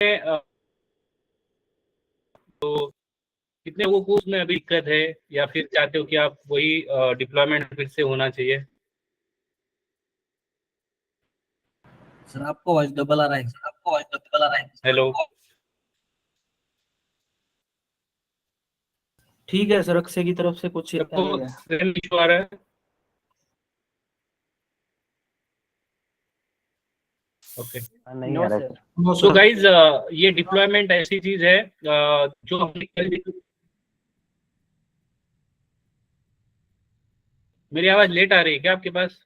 तो कितने लोगों को उसमें अभी दिक्कत है, या फिर चाहते हो कि आप वही डिप्लॉयमेंट फिर से होना चाहिए? सर आपको वॉइस डबल आ रहा है। हेलो। ठीक है सर, अक्षय की तरफ से कुछ सबको नहीं है। सेम इशू आ रहा है? ओके। नहीं नो आ रहा सर। सर। नो तो सर। गाइज, ये डिप्लॉयमेंट ऐसी चीज है जो हमने मेरी आवाज लेट आ रही है क्या आपके पास?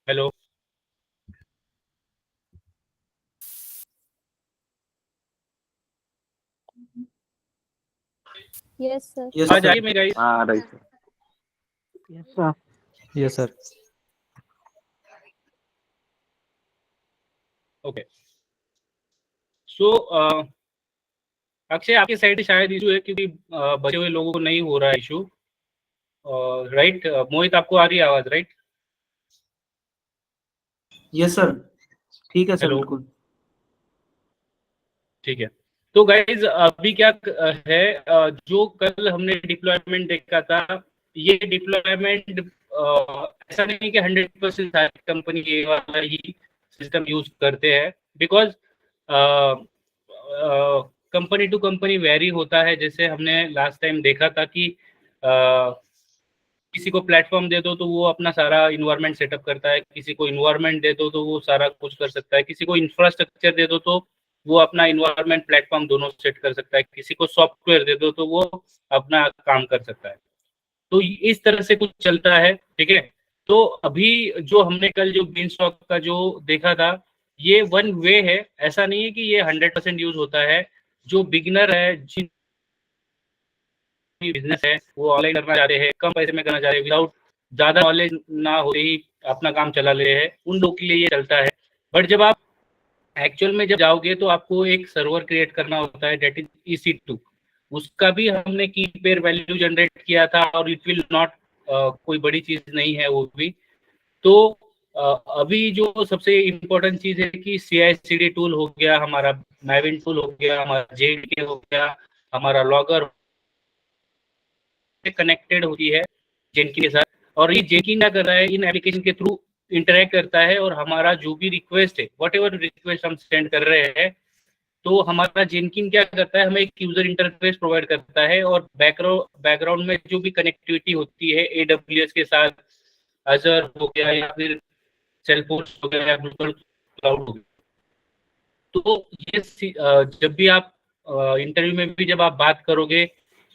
हेलो। Yes sir. यस आवाज आ सर। रही है मेरी गाइज? हाँ आ रही सर। Yes sir. ओके। सो अक्षय, आपकी साइड से शायद इशू है, क्योंकि बचे हुए लोगों को नहीं हो रहा है इशू। राइट मोहित, आपको आ रही है आवाज, राइट? Yes sir. ठीक है सर, हेलो। बिल्कुल। ठीक है। तो गाइज, अभी क्या है, जो कल हमने डिप्लॉयमेंट देखा था, ये डिप्लॉयमेंट ऐसा नहीं कि 100% सारी कंपनी ये वाला ही सिस्टम यूज करते हैं, because company to company vary होता है। जैसे हमने लास्ट टाइम देखा था कि किसी को प्लेटफॉर्म दे दो तो वो अपना सारा इन्वायरमेंट सेटअप करता है, किसी को इन्वायरमेंट दे दो तो वो सारा कुछ कर सकता है, किसी को इंफ्रास्ट्रक्चर दे दो तो वो अपना इन्वायरमेंट प्लेटफॉर्म दोनों सेट कर सकता है, किसी को सॉफ्टवेयर दे दो तो वो अपना काम कर सकता है। तो इस तरह से कुछ चलता है, ठीक है। तो अभी जो हमने कल जो बीन स्टॉक का जो देखा था, ये वन वे है, ऐसा नहीं है कि ये 100% यूज होता है। जो बिगिनर है, जिन बिजनेस है, वो ऑनलाइन करना चाह रहे हैं, कम पैसे में करना चाह रहे हैं, विदाउट ज्यादा नॉलेज ना होते ही अपना काम चला ले रहे हैं, उन लोगों के लिए ये चलता है। बट जब आप एक्चुअल में जब जाओगे तो आपको एक सर्वर क्रिएट करना होता है, डेट इज EC2। उसका भी हमने की पेयर वैल्यू जनरेट किया था, और इट विल नॉट, कोई बड़ी चीज नहीं है वो भी। तो अभी जो सबसे इम्पोर्टेंट चीज है कि CI/CD टूल हो गया हमारा, मैविन टूल हो गया हमारा, JDK हो गया हमारा, लॉगर कनेक्टेड होती है जेनकिन के साथ। और ये जेनकिन क्या कर रहा है, इन एप्लीकेशन के थ्रू इंटरेक्ट करता है, और हमारा जो भी रिक्वेस्ट है, वट एवर रिक्वेस्ट हम सेंड कर रहे हैं, तो हमारा जेनकिन क्या करता है, हमें एक यूजर इंटरफेस प्रोवाइड करता है, और बैकग्राउंड में जो भी कनेक्टिविटी होती है AWS के साथ, अजर हो गया या फिर सेलफोर्स हो गया या गूगल क्लाउड हो गया, तो ये जब भी आप इंटरव्यू में भी जब आप बात करोगे,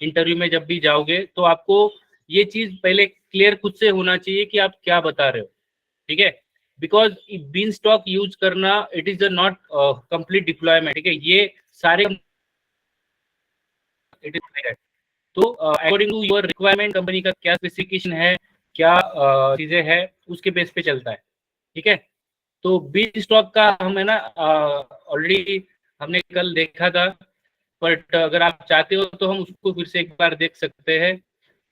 इंटरव्यू में जब भी जाओगे, तो आपको ये चीज पहले क्लियर खुद से होना चाहिए कि आप क्या बता रहे हो, ठीक है। बिकॉज बीन स्टॉक यूज करना, it is not complete deployment, ठीक है। ये सारे इट इज, तो according to your requirement, company का क्या स्पेसिफिकेशन है, क्या चीजें हैं, उसके बेस पे चलता है, ठीक है। तो बीन स्टॉक का हम है ना, ऑलरेडी हमने कल देखा था, बट अगर आप चाहते हो तो हम उसको फिर से एक बार देख सकते हैं।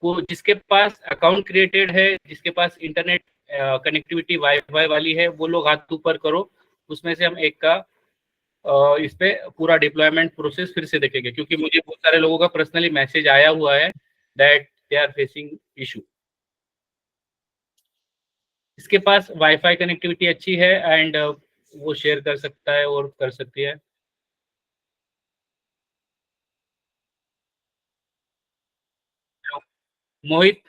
वो जिसके पास अकाउंट क्रिएटेड है, जिसके पास इंटरनेट कनेक्टिविटी वाईफाई वाली है, वो लोग हाथ ऊपर करो। उसमें से हम एक का इस पे पूरा डिप्लॉयमेंट प्रोसेस फिर से देखेंगे, क्योंकि मुझे बहुत सारे लोगों का पर्सनली मैसेज आया हुआ है that they are facing issue. इसके पास वाईफाई कनेक्टिविटी अच्छी है, एंड वो शेयर कर सकता है और कर सकती है। मोहित,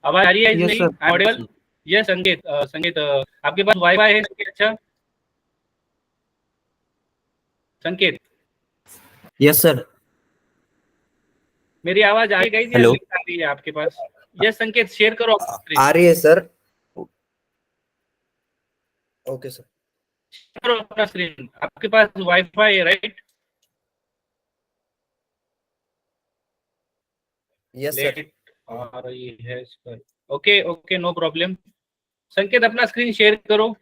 आवाज आ रही है? यस नहीं, sir. I am audible? Yes संकेत, संकेत, आपके पास वाईफाई है अच्छा? संकेत, यस सर। मेरी आवाज आ गई या हेलो। नहीं आ रही है आपके पास? यस संकेत, शेयर करो अपनी स्क्रीन। आ रही है सर। Okay sir. करो अपना स्क्रीन, आपके पास वाईफाई है, राइट? Yes sir. लेट आ रही है इस पर। Okay okay, no problem. Sanket, अपना स्क्रीन शेयर करो।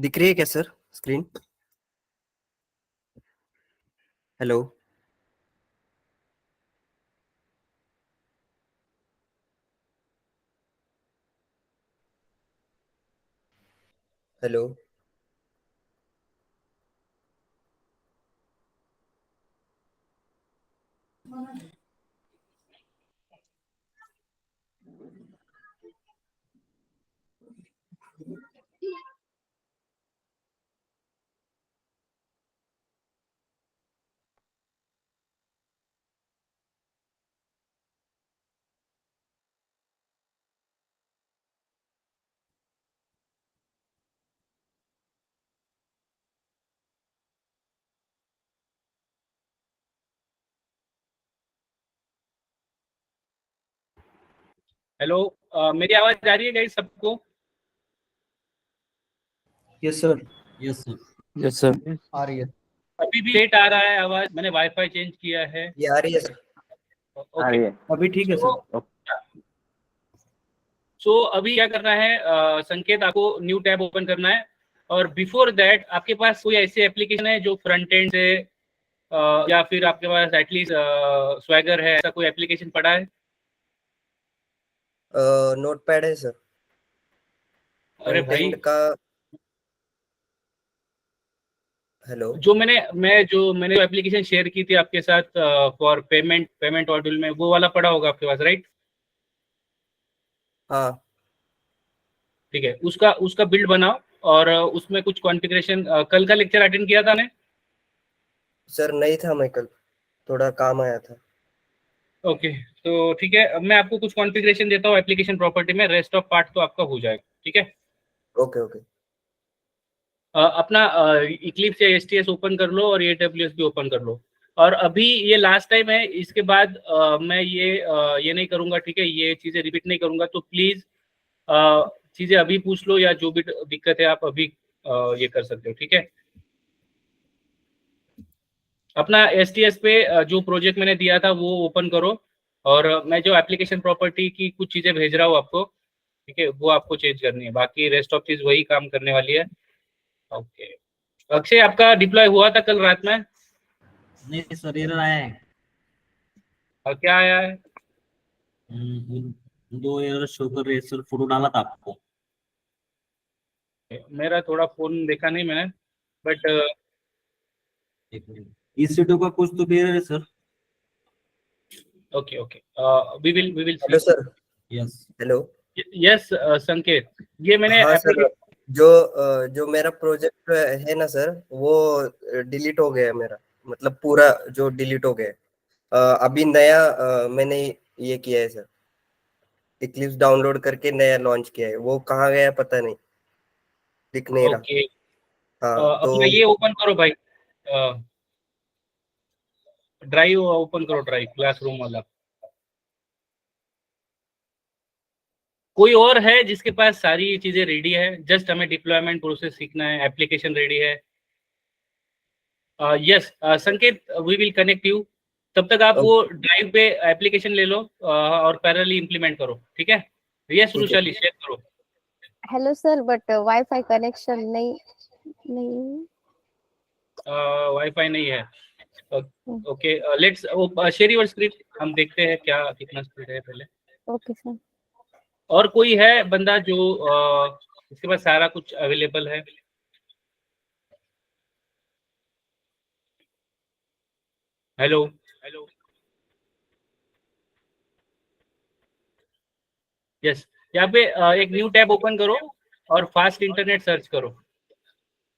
दिख रही है क्या sir screen? Hello hello hello, मेरी आवाज आ रही है गाइस सबको? Yes sir. Yes sir. Yes sir आ रही है। अभी भी लेट आ रहा है आवाज, मैंने वाईफाई चेंज किया है। ये आ रही है सर। ओके। अभी ठीक है सो सर। अभी क्या करना है, संकेत आपको न्यू टैब ओपन करना है, और बिफोर दैट आपके पास कोई ऐसी एप्लीकेशन है जो फ्रंट एंड से या फिर आपके पास एटलीस्ट स्वैगर है, ऐसा कोई एप्लीकेशन पड़ा है? नोटपैड है सर। अरे फ्रंट भाई, एंड का। हेलो जो मैंने एप्लीकेशन शेयर की थी आपके साथ फॉर पेमेंट मॉड्यूल में, वो वाला पड़ा होगा आपके पास, राइट? हाँ ठीक है, उसका उसका बिल्ड बनाओ, और उसमें कुछ कॉन्फ़िगरेशन, कल का लेक्चर अटेंड किया था ने? सर, नहीं था मैं कल, थोड़ा काम आया था। ओके, तो ठीक है, अब मैं आपको कुछ कॉन्फ़िगरेशन देता हूँ एप्लीकेशन प्रॉपर्टी में, रेस्ट ऑफ पार्ट तो आपका हो जाएगा, ठीक है? Okay okay. अपना इक्लिप्स या एसटीएस ओपन कर लो, और एडब्ल्यूएस भी ओपन कर लो। और अभी ये लास्ट टाइम है, इसके बाद मैं ये नहीं करूंगा, ठीक है? ये चीज़ें रिपीट नहीं करूंगा, तो प्लीज़ चीज़ें अभी पूछ लो, या जो भी दिक्कत है आप अभी ये कर सकते हो, ठीक है? अपना एसटीएस पे जो प्रोजेक्ट मैंने दिया था वो ओपन करो, और मैं जो एप्लीकेशन प्रॉपर्टी की कुछ चीज़ें भेज रहा हूँ आपको, ठीक है, वो आपको चेंज करनी है, बाकी रेस्ट ऑफ चीज़ वही काम करने वाली है। ओके। अक्षय, आपका डिप्लॉय हुआ था कल रात में? नहीं सर, एरर आया है। और क्या आया है? दो एरर शो कर रहे हैं सर, फोटो डाला था आपको। मेरा थोड़ा फोन देखा नहीं मैंने, बट एक मिनट, इस सीटों का कुछ तो एरर है sir. Okay okay, we will hello see. Sir. Yes. Hello. Yes Sanket, ये मैंने हाँ सर, एप्लीकेशन। जो मेरा प्रोजेक्ट है ना सर, वो डिलीट हो गया है मेरा, मतलब पूरा जो डिलीट हो गया है। अभी नया मैंने ये किया है सर, इक्लिप्स डाउनलोड करके नया लॉन्च किया है। वो कहाँ गया पता नहीं, दिख नहीं रहा। ओके, हाँ तो अपना ये ओपन करो भाई, ड्राइव ओपन करो, ड्राइव क्लासरूम वाला। कोई और है जिसके पास सारी चीजें रेडी है? जस्ट हमें डिप्लॉयमेंट प्रोसेस सीखना है, एप्लीकेशन रेडी है। यस संकेत, वी विल कनेक्ट यू। तब तक आप वो ड्राइव पे एप्लीकेशन ले लो, और पैरेलली इंप्लीमेंट करो, ठीक है? यस ठीक है। रुशाली, शेयर करो। Hello sir, but wifi connection नहीं नहीं। वाईफाई नहीं है? Okay, let's share your screen, हम देखते हैं क्या कितना स्पीड है पहले। Okay sir. और कोई है बंदा जो इसके पास सारा कुछ अवेलेबल है? Hello hello. यस, यहाँ पे एक न्यू टैब ओपन करो, और फास्ट इंटरनेट सर्च करो।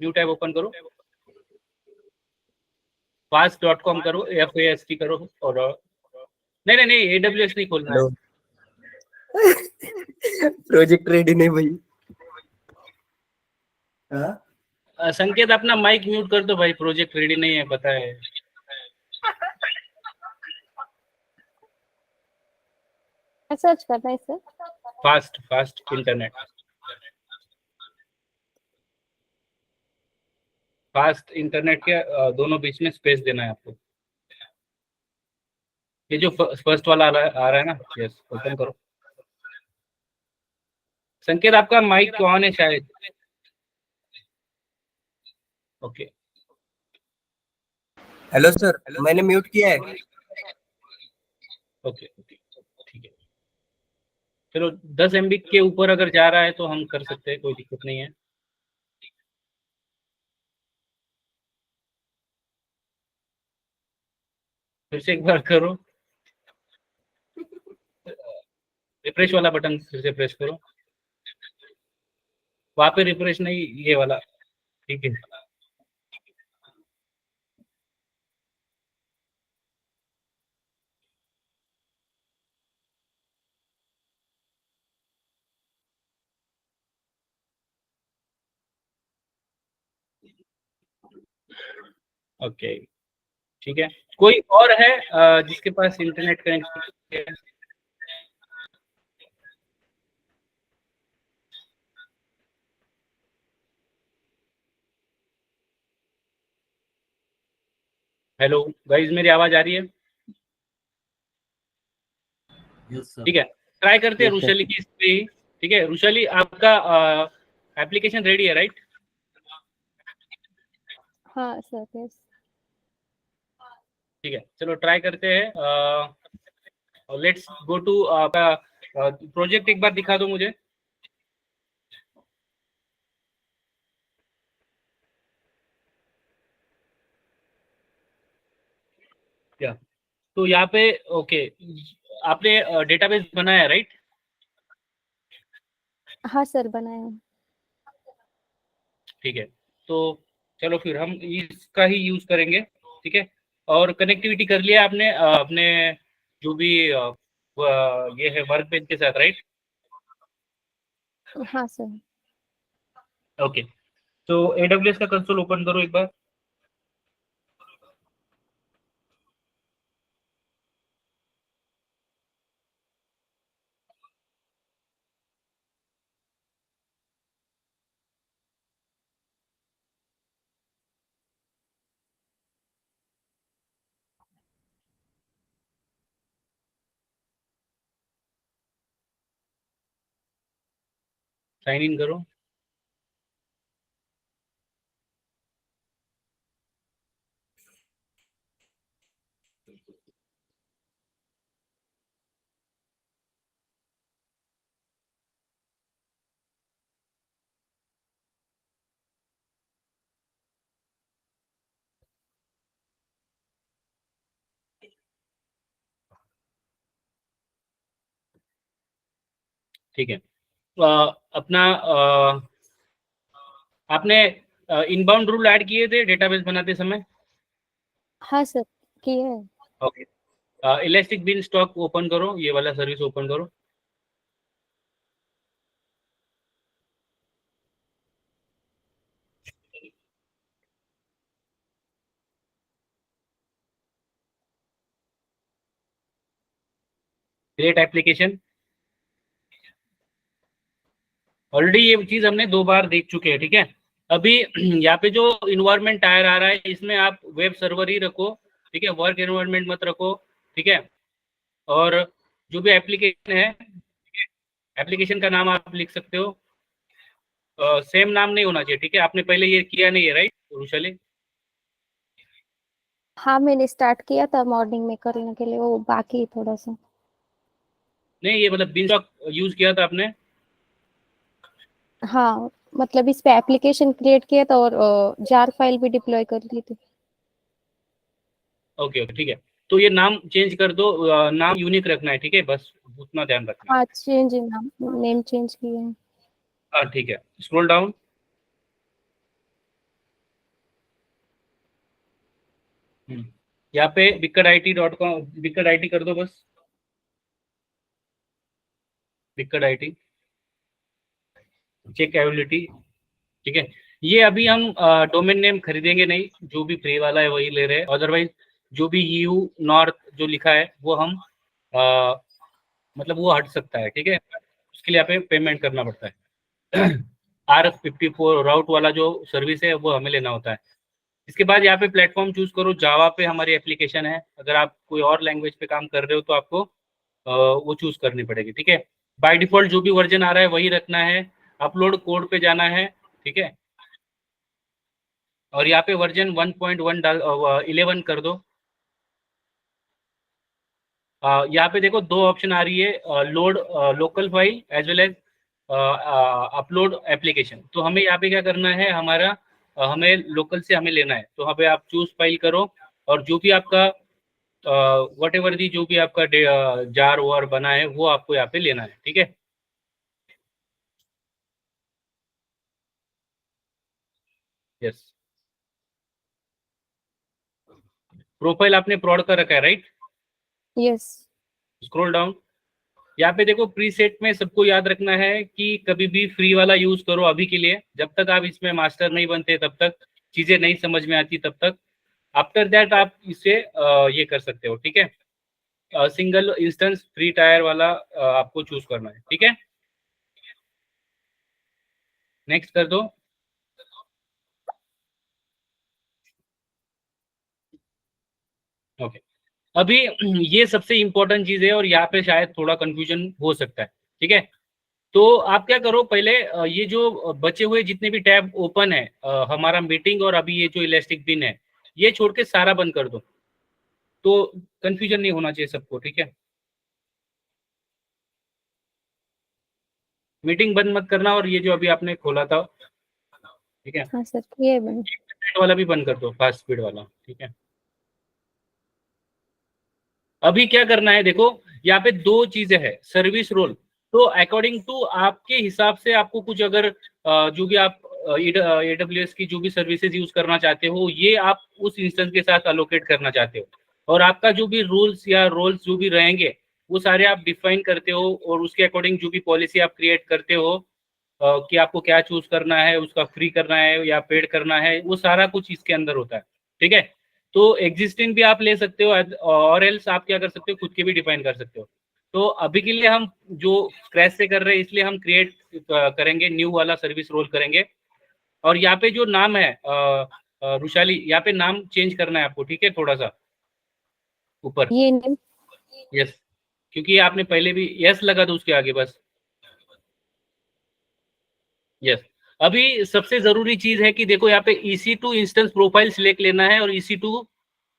न्यू टैब ओपन करो, fast.com करो, FAST करो, और नहीं नहीं नहीं, AWS नहीं खोलना है। हेलो। प्रोजेक्ट रेडी नहीं भाई। हाँ संकेत, अपना माइक म्यूट कर दो भाई, प्रोजेक्ट रेडी नहीं है, पता है। सर्च करना है sir. Fast fast internet, fast internet के दोनों बीच में स्पेस देना है आपको। ये जो फर्स्ट वाला आ रहा है ना, यस, ओपन करो। संकेत, आपका माइक ऑन है शायद। ओके हेलो सर, मैंने म्यूट किया है। ओके ओके ठीक है। चलो 10 MB के ऊपर अगर जा रहा है तो हम कर सकते हैं, कोई दिक्कत नहीं है। फिर से एक बार करो, रिफ्रेश वाला बटन फिर से प्रेस करो। वहां पे रिफ्रेश नहीं, ये वाला, ठीक है। ओके ठीक है। कोई और है जिसके पास इंटरनेट कनेक्टिविटी है? हेलो गाइस, मेरी आवाज आ रही है? Yes sir. ठीक है, ट्राई करते हैं Yes, sir. रुशाली की इस पे ही। ठीक है रुशाली, आपका एप्लीकेशन रेडी है राइट? हाँ सर, यस। ठीक है, चलो ट्राई करते हैं। लेट्स गो टू आपका प्रोजेक्ट, एक बार दिखा दो मुझे। क्या, तो यहाँ पे ओके, आपने डेटाबेस बनाया राइट? हाँ सर, बनाया हूँ। ठीक है, तो चलो फिर हम इसका ही यूज करेंगे। ठीक है, और कनेक्टिविटी कर लिया आपने अपने जो भी ये है वर्क बेंच के साथ राइट? हाँ सर। ओके, तो AWS का कंसोल ओपन करो एक बार। साइन इन करो। ठीक है, अपना आपने इनबाउंड रूल ऐड किए थे डेटाबेस बनाते समय? हाँ सर, किया है। ओके, इलास्टिक बिन स्टॉक ओपन करो, ये वाला सर्विस ओपन करो। Create application. ऑलरेडी ये चीज हमने 2 बार देख चुके हैं। ठीक है, अभी यहाँ पे जो इन्वायरमेंट टायर आ रहा है इसमें आप वेब सर्वर ही रखो। ठीक है, वर्क एनवायरमेंट मत रखो। ठीक है, और जो भी एप्लीकेशन है, एप्लीकेशन का नाम आप लिख सकते हो। सेम नाम नहीं होना चाहिए। ठीक है, आपने पहले ये किया नहीं है राइट रुशाली? हाँ, मैंने स्टार्ट किया था मॉर्निंग में करने के लिए, वो बाकी है थोड़ा सा। नहीं, ये मतलब बिन स्टॉक यूज किया था आपने? हाँ, मतलब इस पे एप्लीकेशन क्रिएट किया था और जार फाइल भी डिप्लॉय कर ली थी। ओके ओके ठीक है, तो ये नाम चेंज कर दो, नाम यूनिक रखना है। ठीक है, बस उतना ध्यान रखना हाँ, चेंज है, नाम नेम चेंज किया है। है। हाँ ठीक है, स्क्रॉल डाउन। यहाँ पे bicked.it.com, बिक्कड IT कर दो बस, बिक्कड IT, चेक एबिलिटी। ठीक है, ये अभी हम डोमेन नेम खरीदेंगे नहीं, जो भी फ्री वाला है वही ले रहे हैं। अदरवाइज जो भी EU नॉर्थ जो लिखा है वो हम मतलब वो हट सकता है। ठीक है, उसके लिए यहाँ पे पेमेंट करना पड़ता है। RF54 राउट वाला जो सर्विस है वो हमें लेना होता है। इसके बाद यहाँ पे प्लेटफॉर्म चूज करो, जावा पे हमारी एप्लीकेशन है। अगर आप कोई और लैंग्वेज पे काम कर रहे हो तो आपको वो चूज करनी पड़ेगी। ठीक है, बाय डिफॉल्ट जो भी वर्जन आ रहा है वही रखना है। अपलोड कोड पे जाना है। ठीक है, और यहाँ पे वर्जन 1.1 डाल 11 कर दो। यहाँ पे देखो दो ऑप्शन आ रही है, load local file as well as upload application. तो हमें यहाँ पे क्या करना है, हमारा हमें लोकल से हमें लेना है। तो यहाँ पे आप चूज फाइल करो और जो भी आपका वट एवर दी जो भी आपका जार वार बना है वो आपको यहाँ पे लेना है, ठीक है। यस, प्रोफाइल आपने प्रोड कर रखा है, राइट? यस। स्क्रॉल डाउन, यहाँ पे देखो प्रीसेट में सबको याद रखना है कि कभी भी फ्री वाला यूज करो अभी के लिए, जब तक आप इसमें मास्टर नहीं बनते तब तक चीजें नहीं समझ में आती तब तक। आफ्टर दैट आप इसे ये कर सकते हो, ठीक है। सिंगल इंस्टेंस फ्री टायर वाला आपको चूज करना है, ठीक है। नेक्स्ट कर दो। ओके, अभी ये सबसे इंपॉर्टेंट चीज है और यहाँ पे शायद थोड़ा कंफ्यूजन हो सकता है, ठीक है। तो आप क्या करो, पहले ये जो बचे हुए जितने भी टैब ओपन है, हमारा मीटिंग और अभी ये जो इलास्टिक बिन है, ये छोड़ के सारा बंद कर दो, तो कंफ्यूजन नहीं होना चाहिए सबको, ठीक है। मीटिंग बंद मत करना और ये जो अभी आपने खोला था, ठीक है, हाँ सर, ये बन। वाला भी बंद कर दो, फास्ट स्पीड वाला, ठीक है। अभी क्या करना है, देखो यहाँ पे दो चीजें है, सर्विस रोल। तो अकॉर्डिंग टू आपके हिसाब से आपको कुछ अगर जो भी आप AWS की जो भी सर्विसेज यूज करना चाहते हो, ये आप उस इंस्टेंस के साथ अलोकेट करना चाहते हो, और आपका जो भी रूल्स या रोल्स जो भी रहेंगे वो सारे आप डिफाइन करते हो, और उसके अकॉर्डिंग जो भी पॉलिसी आप क्रिएट करते हो कि आपको क्या चूज करना है, उसका फ्री करना है या पेड करना है, वो सारा कुछ इसके अंदर होता है, ठीक है। तो एग्जिस्टिंग भी आप ले सकते हो और एल्स आप क्या कर सकते हो, खुद के भी डिफाइन कर सकते हो। तो अभी के लिए हम जो स्क्रैच से कर रहे हैं इसलिए हम क्रिएट करेंगे, न्यू वाला सर्विस रोल करेंगे। और यहाँ पे जो नाम है रुशाली, यहाँ पे नाम चेंज करना है आपको, ठीक है, थोड़ा सा ऊपर। ये नेम। यस, क्योंकि आपने पहले भी यस लगा दो उसके आगे बस। यस, अभी सबसे जरूरी चीज है कि देखो यहाँ पे EC2 इंस्टेंस प्रोफाइल सिलेक्ट लेना है और EC2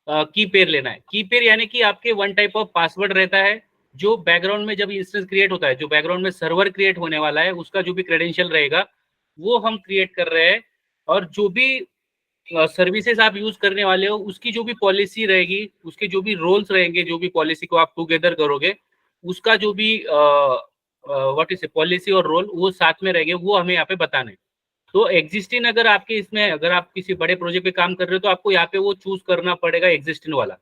की पेयर लेना है। की पेयर यानी कि आपके वन टाइप ऑफ पासवर्ड रहता है जो बैकग्राउंड में जब इंस्टेंस क्रिएट होता है, जो बैकग्राउंड में सर्वर क्रिएट होने वाला है उसका जो भी क्रेडेंशियल रहेगा वो हम क्रिएट कर रहे हैं। और जो भी सर्विसेज आप यूज करने वाले हो उसकी जो भी पॉलिसी रहेगी, उसके जो भी रोल्स रहेंगे, जो भी पॉलिसी को आप टुगेदर करोगे उसका जो भी व्हाट इज पॉलिसी और रोल वो साथ में रहेंगे, वो हमें यहाँ पे बताना है। तो एग्जिस्टिंग अगर आपके इसमें, अगर आप किसी बड़े प्रोजेक्ट पे काम कर रहे हो तो आपको यहाँ पे वो चूज करना पड़ेगा एग्जिस्टिंग वाला।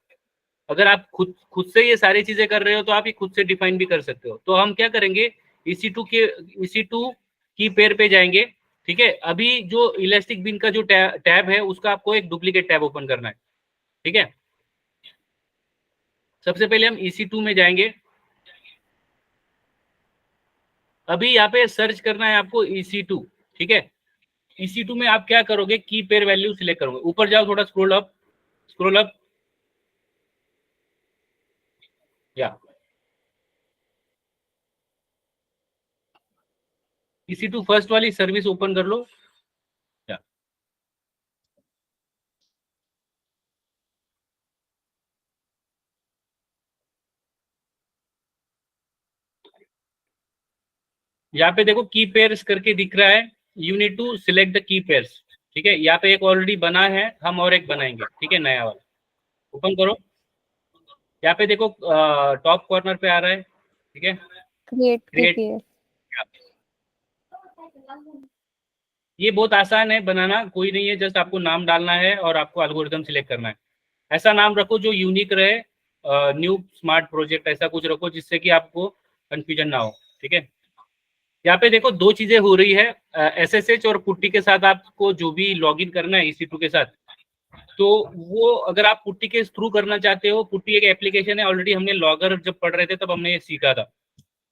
अगर आप खुद से ये सारी चीजें कर रहे हो तो आप ये खुद से डिफाइन भी कर सकते हो। तो हम क्या करेंगे, EC2 की पेयर पे जाएंगे, ठीक है। अभी जो इलास्टिक बिन का जो टैब है उसका आपको एक डुप्लीकेट टैब ओपन करना है, ठीक है। सबसे पहले हम EC2 में जाएंगे। अभी यहाँ पे सर्च करना है आपको EC2, ठीक है। EC2 में आप क्या करोगे, की पेयर वैल्यू सिलेक्ट करोगे, ऊपर जाओ थोड़ा, स्क्रॉल अप, स्क्रॉल अप, या EC2 फर्स्ट वाली सर्विस ओपन कर लो, या यहाँ पे देखो की पेयर्स करके दिख रहा है, you need to select the key pairs, ठीक है। यहाँ पे एक ऑलरेडी बना है, हम और एक बनाएंगे, ठीक है, नया वाला। ओपन करो, यहाँ पे देखो टॉप कॉर्नर पे आ रहा है, ठीक है, क्रिएट क्रिएट। कीजिए। ये बहुत आसान है बनाना, कोई नहीं है, जस्ट आपको नाम डालना है और आपको एल्गोरिथम सिलेक्ट करना है। ऐसा नाम रखो जो यूनिक रहे, न्यू स्मार्ट प्रोजेक्ट ऐसा कुछ रखो जिससे कि आपको कंफ्यूजन ना हो, ठीक है। यहाँ पे देखो दो चीजें हो रही है, SSH और पुट्टी के साथ आपको जो भी लॉगिन करना है EC2 के साथ, तो वो अगर आप पुट्टी के थ्रू करना चाहते हो, पुट्टी एक एप्लीकेशन है, ऑलरेडी हमने लॉगर जब पढ़ रहे थे तब हमने ये सीखा था।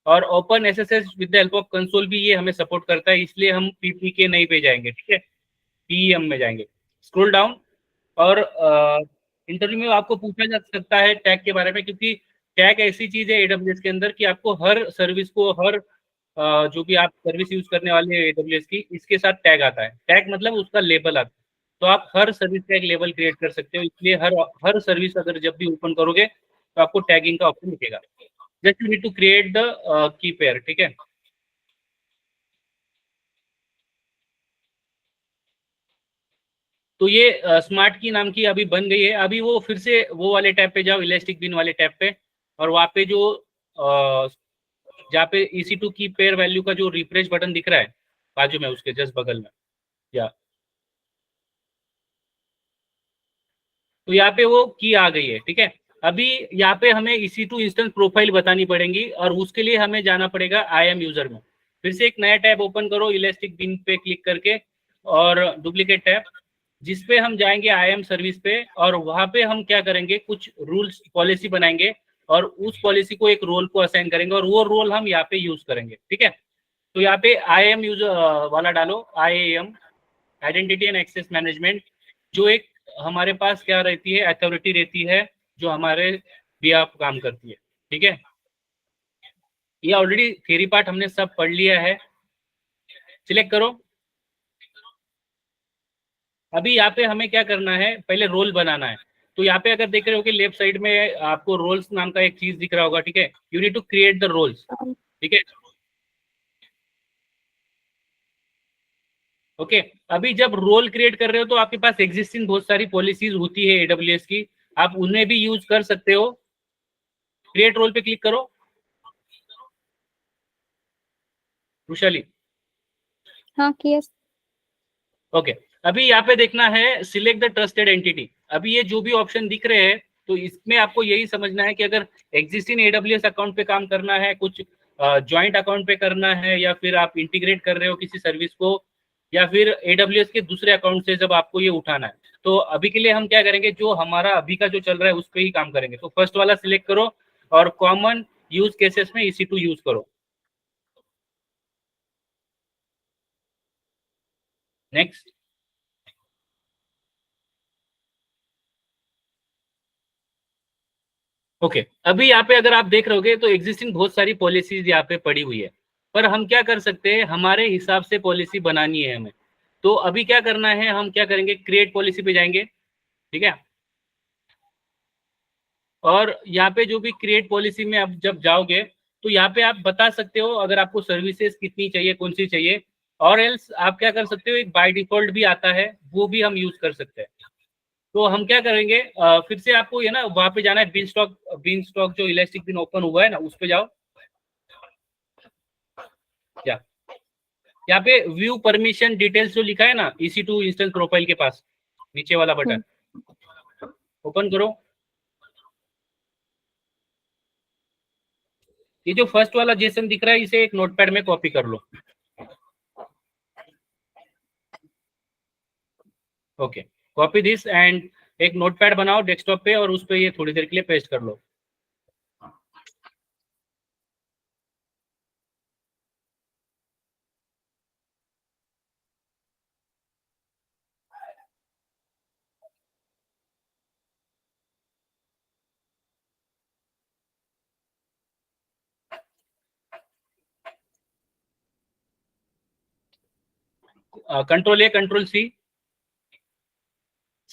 और open SSH with the help of console भी ये हमें सपोर्ट करता है, इसलिए हम PPK नहीं पे जाएंगे, ठीक है, PEM में जाएंगे। स्क्रॉल डाउन, और इंटरव्यू में आपको पूछा जा सकता है टैग के बारे में, क्योंकि टैग ऐसी चीज है AWS के अंदर कि आपको हर सर्विस को, हर जो भी आप सर्विस यूज करने वाले हैं AWS की, इसके साथ टैग आता है। टैग मतलब उसका लेबल आता है, तो आप हर सर्विस का एक लेवल क्रिएट कर सकते हो। इसलिए हर सर्विस अगर जब भी ओपन करोगे तो आपको टैगिंग का ऑप्शन दिखेगा। Just you need to create the key pair, ठीक है। तो ये स्मार्ट की नाम की अभी बन गई है। अभी वो फिर से वो वाले टैब पे जाओ, इलास्टिक बिन वाले टैब पे, और वहाँ पे जो जहाँ पे EC2 की पेयर वैल्यू का जो रिफ्रेश बटन दिख रहा है बाजू में, उसके जस्ट बगल में, या तो यहाँ पे वो की आ गई है, ठीक है। अभी यहाँ पे हमें EC2 इंस्टेंस प्रोफाइल बतानी पड़ेगी, और उसके लिए हमें जाना पड़ेगा IAM यूजर में। फिर से एक नया टैब ओपन करो, इलास्टिक बिन पे क्लिक करके, और डुप्लीकेट टैब, जिसपे हम जाएंगे IAM सर्विस पे, और वहां पे हम क्या करेंगे, कुछ रूल्स पॉलिसी बनाएंगे, और उस पॉलिसी को एक रोल को असाइन करेंगे, और वो रोल हम यहाँ पे यूज करेंगे, ठीक है। तो यहाँ पे IAM यूजर वाला डालो, IAM, identity and access management, जो एक हमारे पास क्या रहती है, अथॉरिटी रहती है जो हमारे बिहाफ काम करती है, ठीक है। ये ऑलरेडी थ्योरी पार्ट हमने सब पढ़ लिया है। सिलेक्ट करो। अभी यहाँ पे हमें क्या करना है, पहले रोल बनाना है। तो यहाँ पे अगर देख रहे हो कि लेफ्ट साइड में आपको रोल्स नाम का एक चीज दिख रहा होगा, ठीक है। You need to create the roles, ठीक है। ओके, अभी जब रोल क्रिएट कर रहे हो तो आपके पास एग्जिस्टिंग बहुत सारी पॉलिसीज होती है AWS की, आप उन्हें भी यूज कर सकते हो। क्रिएट रोल पे क्लिक करो। रुशाली, हाँ किया। ओके। अभी यहाँ पे देखना है सिलेक्ट द ट्रस्टेड एंटिटी। अभी ये जो भी ऑप्शन दिख रहे हैं, तो इसमें आपको यही समझना है कि अगर एग्जिस्टिंग AWS अकाउंट पे काम करना है, कुछ जॉइंट अकाउंट पे करना है, या फिर आप इंटीग्रेट कर रहे हो किसी सर्विस को, या फिर AWS के दूसरे अकाउंट से जब आपको ये उठाना है। तो अभी के लिए हम क्या करेंगे, जो हमारा अभी का जो चल रहा है उस पर ही काम करेंगे। तो फर्स्ट वाला सिलेक्ट करो, और कॉमन यूज केसेस में EC2 यूज करो। नेक्स्ट। ओके, अभी यहाँ पे अगर आप देख रहोगे तो एग्जिस्टिंग बहुत सारी पॉलिसीज यहाँ पे पड़ी हुई है, पर हम क्या कर सकते हैं, हमारे हिसाब से पॉलिसी बनानी है हमें। तो अभी क्या करना है, हम क्या करेंगे, क्रिएट पॉलिसी पे जाएंगे, ठीक है। और यहाँ पे जो भी क्रिएट पॉलिसी में आप जब जाओगे, तो यहाँ पे आप बता सकते हो अगर आपको सर्विसेज कितनी चाहिए, कौन सी चाहिए, और एल्स आप क्या कर सकते हो, एक बाय डिफॉल्ट भी आता है, वो भी हम यूज कर सकते हैं। तो हम क्या करेंगे, फिर से आपको ये ना वहां पे जाना है, बिन स्टॉक जो इलास्टिक बिन ओपन हुआ है ना, उस पे जाओ। क्या यहाँ पे व्यू परमिशन डिटेल्स जो लिखा है ना, EC2 इंस्टेंस प्रोफाइल के पास नीचे वाला बटन ओपन करो। ये जो फर्स्ट वाला जेसन दिख रहा है, इसे एक नोटपैड में कॉपी कर लो। ओके, कॉपी दिस एंड एक नोटपैड बनाओ डेस्कटॉप पे, और उस पे ये थोड़ी देर के लिए पेस्ट कर लो। Control A control C।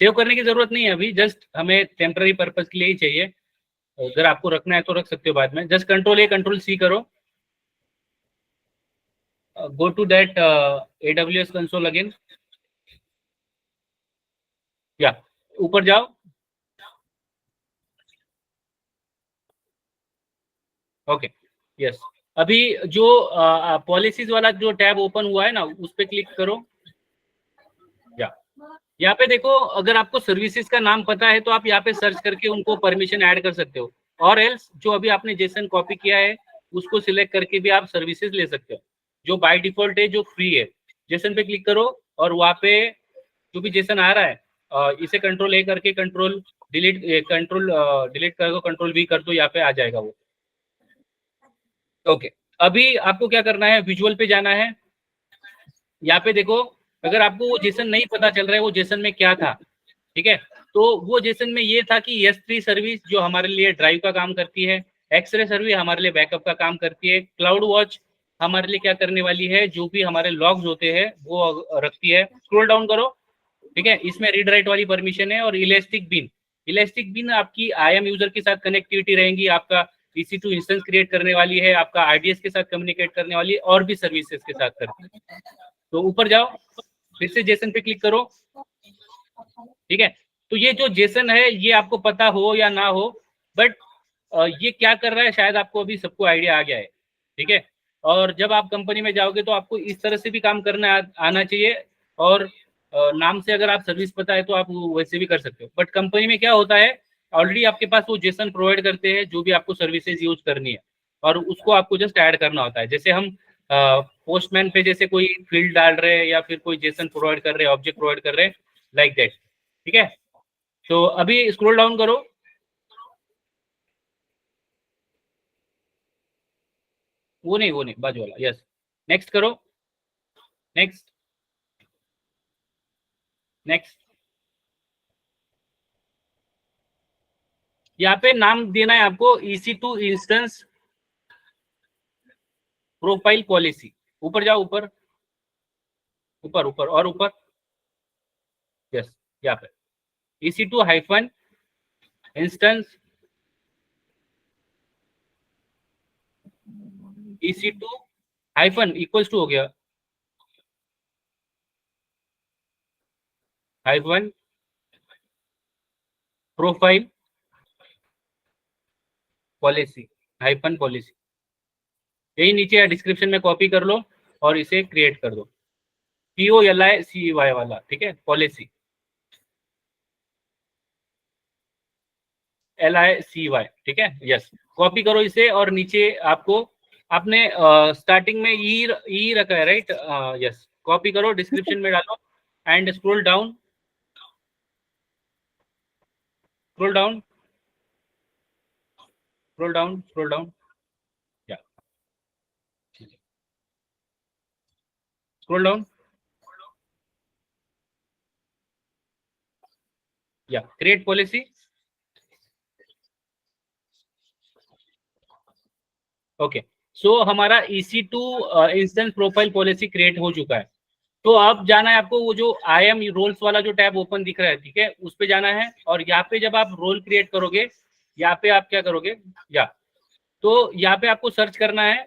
Save करने की जरूरत नहीं है अभी, जस्ट हमें टेम्पररी पर्पज के लिए ही चाहिए। अगर आपको रखना है तो रख सकते हो बाद में। Just control A control C करो, go to that AWS console again, या ऊपर जाओ। Okay, yes. अभी जो पॉलिसीज वाला जो टैब ओपन हुआ है ना, उस पे क्लिक करो। या यहाँ पे देखो, अगर आपको सर्विसेज का नाम पता है तो आप यहाँ पे सर्च करके उनको परमिशन ऐड कर सकते हो, और एल्स जो अभी आपने जेसन कॉपी किया है उसको सिलेक्ट करके भी आप सर्विसेज ले सकते हो, जो बाय डिफॉल्ट है, जो फ्री है। जेसन पे क्लिक करो, और वहाँ पे जो भी जेसन आ रहा है, इसे कंट्रोल A करके कंट्रोल डिलीट कर दो, कंट्रोल V कर दो, यहाँ पे आ जाएगा वो। ओके, अभी आपको क्या करना है, विजुअल पे जाना है। यहाँ पे देखो, अगर आपको वो जेसन नहीं पता चल रहा है वो जेसन में क्या था, ठीक है, तो वो जेसन में ये था कि S3 सर्विस जो हमारे लिए ड्राइव का काम करती है, एक्सरे सर्विस हमारे लिए बैकअप का काम करती है, क्लाउड वॉच हमारे लिए क्या करने वाली है, जो भी हमारे लॉग्स होते हैं वो रखती है। स्क्रॉल डाउन करो, ठीक है, इसमें रीड राइट वाली परमिशन है। और इलास्टिक बिन आपकी IAM यूजर के साथ कनेक्टिविटी रहेंगी, आपका EC2 इंस्टेंस क्रिएट करने वाली है, आपका RDS के साथ कम्युनिकेट करने वाली है, और भी सर्विसेज के साथ करती है। तो ऊपर जाओ, फिर से जेसन पे क्लिक करो। ठीक है, तो ये जो जेसन है ये आपको पता हो या ना हो, बट ये क्या कर रहा है शायद आपको अभी सबको आइडिया आ गया है। ठीक है, और जब आप कंपनी में जाओगे तो आपको इस तरह से भी काम करना आना चाहिए, और नाम से अगर आप सर्विस पता है तो आप वैसे भी कर सकते हो। बट कंपनी में क्या होता है, ऑलरेडी आपके पास वो जेसन प्रोवाइड करते हैं जो भी आपको सर्विसेज यूज करनी है, और उसको आपको जस्ट ऐड करना होता है। जैसे हम पोस्टमैन पे जैसे कोई फील्ड डाल रहे हैं या फिर कोई जेसन प्रोवाइड कर रहे हैं, ऑब्जेक्ट प्रोवाइड कर रहे हैं, लाइक दैट। ठीक है, तो अभी स्क्रॉल डाउन करो। वो नहीं बाजू वाला, यस। नेक्स्ट करो, नेक्स्ट, नेक्स्ट। यहाँ पे नाम देना है आपको EC2 इंस्टेंस प्रोफाइल पॉलिसी। ऊपर जाओ, ऊपर ऊपर ऊपर और ऊपर, यस। यहाँ पे EC2 hyphen instance EC2 hyphen equals to हो गया, hyphen profile policy, hyphen policy. यही नीचे डिस्क्रिप्शन में कॉपी कर लो और इसे क्रिएट कर दो, POLICY वाला। ठीक है, पॉलिसी LICY। ठीक है, यस। कॉपी करो इसे, और नीचे आपको आपने स्टार्टिंग में ई रखा है, राइट? यस, कॉपी करो, डिस्क्रिप्शन में डालो, and scroll down, scroll down, scroll down, scroll down, या स्क्रॉल डाउन, या क्रिएट पॉलिसी। ओके, सो हमारा EC2 instance profile policy create हो चुका है। तो अब जाना है आपको वो जो IAM रोल्स वाला जो टैब ओपन दिख रहा है, ठीक है, उस पे जाना है। और यहाँ पे जब आप रोल क्रिएट करोगे, यहाँ पे आप क्या करोगे, या तो यहाँ पे आपको सर्च करना है।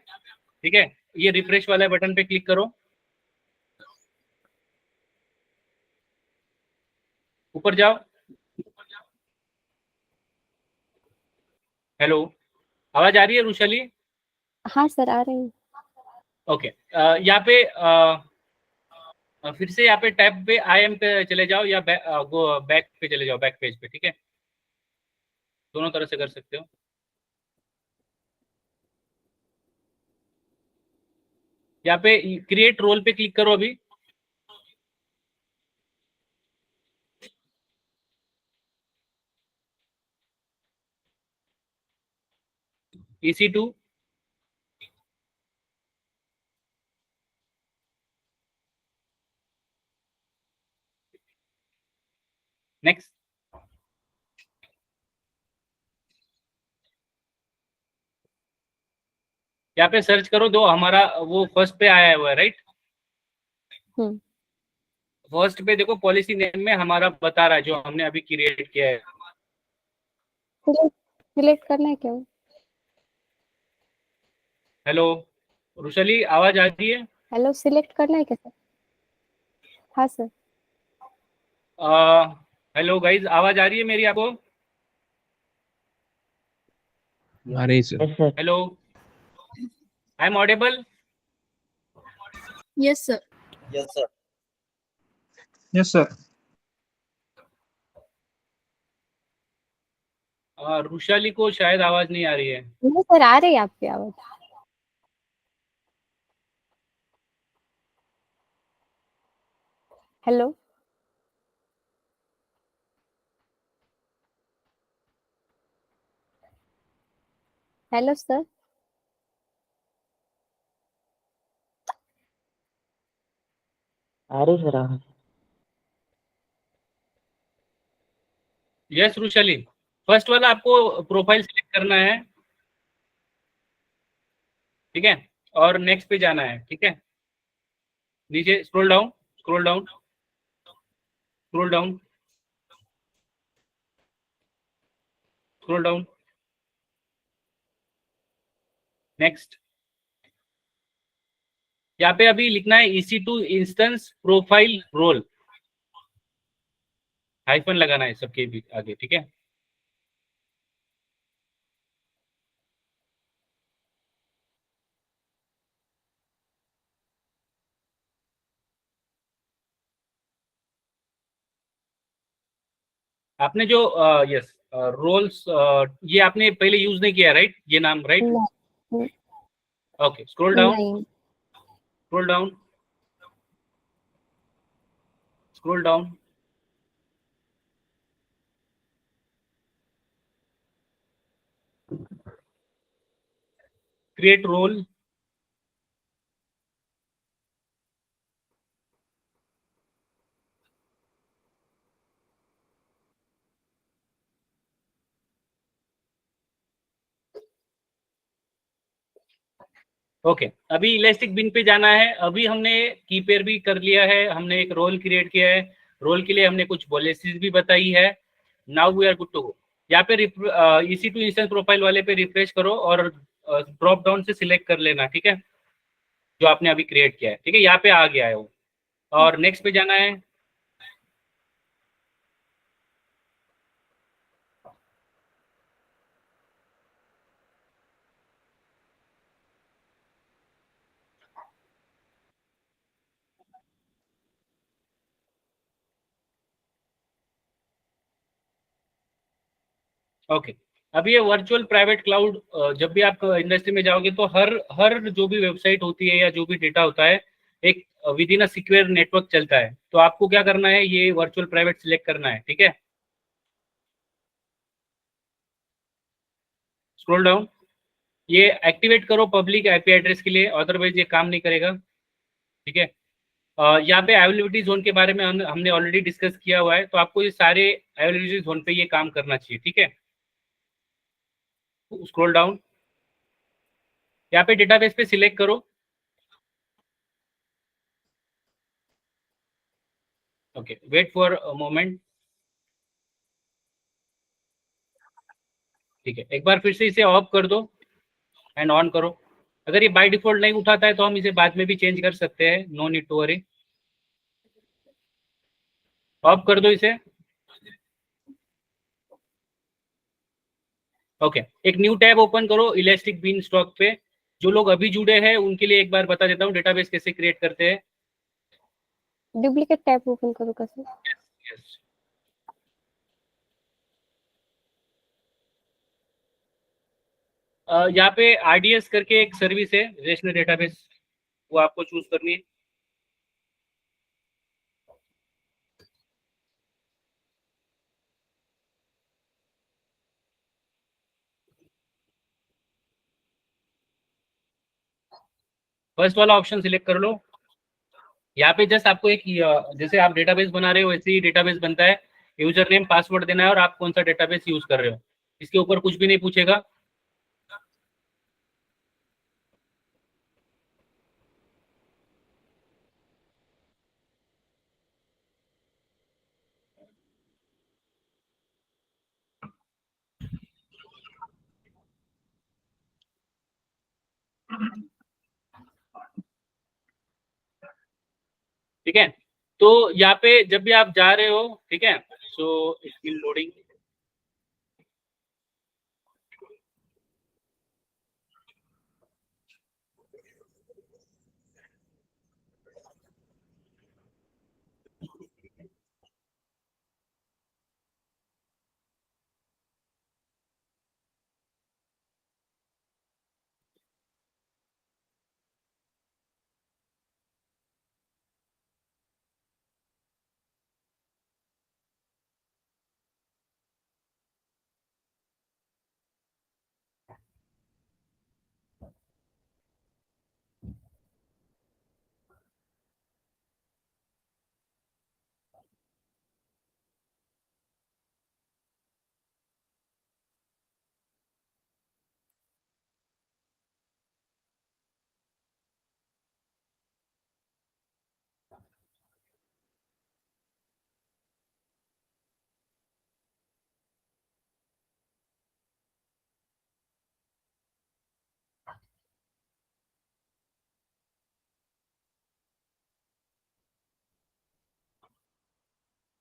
ठीक है, ये रिफ्रेश वाला बटन पे क्लिक करो, ऊपर जाओ। हेलो, आवाज आ रही है रुशाली? हाँ सर, आ रही है। ओके, यहाँ पे फिर से यहाँ पे टैब पे IAM पे चले जाओ, या बैक पे चले जाओ, बैक पेज पे। ठीक है, दोनों तरह से कर सकते हो। यहाँ पे क्रिएट रोल पे क्लिक करो अभी। EC2 नेक्स्ट, यहाँ पे सर्च करो, दो हमारा वो फर्स्ट पे आया हुआ है, राइट? हम्म। फर्स्ट पे देखो, पॉलिसी नेम में हमारा बता रहा है जो हमने अभी क्रिएट किया है। सिलेक्ट करना है क्या? हेलो रुशली, आवाज आ रही है? हेलो, सिलेक्ट करना है क्या सर? हाँ सर। हेलो गाइज, आवाज आ रही है मेरी आपको? आ रही sir. Hello, I am audible? Yes, sir. Yes sir. Yes sir. Rushali को शायद आवाज नहीं आ रही है। नहीं सर, आ रही है आपकी आवाज। हेलो। Hello sir. आ रही सर आवाज। यस रुशाली, फर्स्ट वाला आपको प्रोफाइल सिलेक्ट करना है। ठीक है, और नेक्स्ट पे जाना है। ठीक है, नीचे scroll down, scroll down, Scroll down. Scroll down. Next. यहाँ पे अभी लिखना है EC2 instance profile role, hyphen लगाना है सबके भी आगे, ठीक है। आपने जो यस रोल्स ये आपने पहले यूज नहीं किया, राइट? ये नाम, राइट? नहीं ओके, स्क्रॉल डाउन, नहीं scroll down, scroll down. Create role, okay. अभी इलास्टिक बिन पे जाना है। अभी हमने कीपेयर भी कर लिया है, हमने एक रोल क्रिएट किया है, रोल के लिए हमने कुछ पॉलिसीज भी बताई है। Now we are good to go. यहाँ पे EC2 इंस्टेंस प्रोफाइल वाले पे रिफ्रेश करो और ड्रॉप डाउन से सिलेक्ट कर लेना, ठीक है, जो आपने अभी क्रिएट किया है, ठीक है। यहाँ पे आ गया है वो, और नेक्स्ट पे जाना है। ओके, अब ये वर्चुअल प्राइवेट क्लाउड, जब भी आप इंडस्ट्री में जाओगे तो हर जो भी वेबसाइट होती है या जो भी डेटा होता है, एक with in a secure network चलता है। तो आपको क्या करना है, ये वर्चुअल प्राइवेट सिलेक्ट करना है, ठीक है। स्क्रॉल डाउन, ये एक्टिवेट करो पब्लिक आईपी एड्रेस के लिए, अदरवाइज ये काम नहीं करेगा, ठीक है। यहाँ पे अवेलेबिलिटी जोन के बारे में हमने ऑलरेडी डिस्कस किया हुआ है, तो आपको ये सारे अवेलेबिलिटी जोन पे ये काम करना चाहिए, ठीक है। स्क्रॉल डाउन, यहाँ पे डेटाबेस पे सिलेक्ट करो। Okay, wait for a moment, ठीक है। एक बार फिर से इसे ऑफ कर दो एंड ऑन करो। अगर ये बाय डिफॉल्ट नहीं उठाता है तो हम इसे बाद में भी चेंज कर सकते हैं, no need to worry. Off कर दो इसे। ओके, एक न्यू टैब ओपन करो इलास्टिक बीन स्टॉक पे। जो लोग अभी जुड़े हैं उनके लिए एक बार बता देता हूँ डेटाबेस कैसे क्रिएट करते हैं। डुप्लीकेट टैब ओपन करो कैसे? yes. यहाँ पे RDS करके एक सर्विस है, रिलेशनल डेटाबेस, वो आपको चूज करनी है। फर्स्ट वाला ऑप्शन सिलेक्ट कर लो। यहाँ पे जस्ट आपको एक जैसे आप डेटाबेस बना रहे हो वैसे ही डेटाबेस बनता है। यूजर नेम पासवर्ड देना है और आप कौन सा डेटाबेस यूज कर रहे हो, इसके ऊपर कुछ भी नहीं पूछेगा। ठीक है, तो यहाँ पे जब भी आप जा रहे हो, ठीक है, सो इट्स लोडिंग।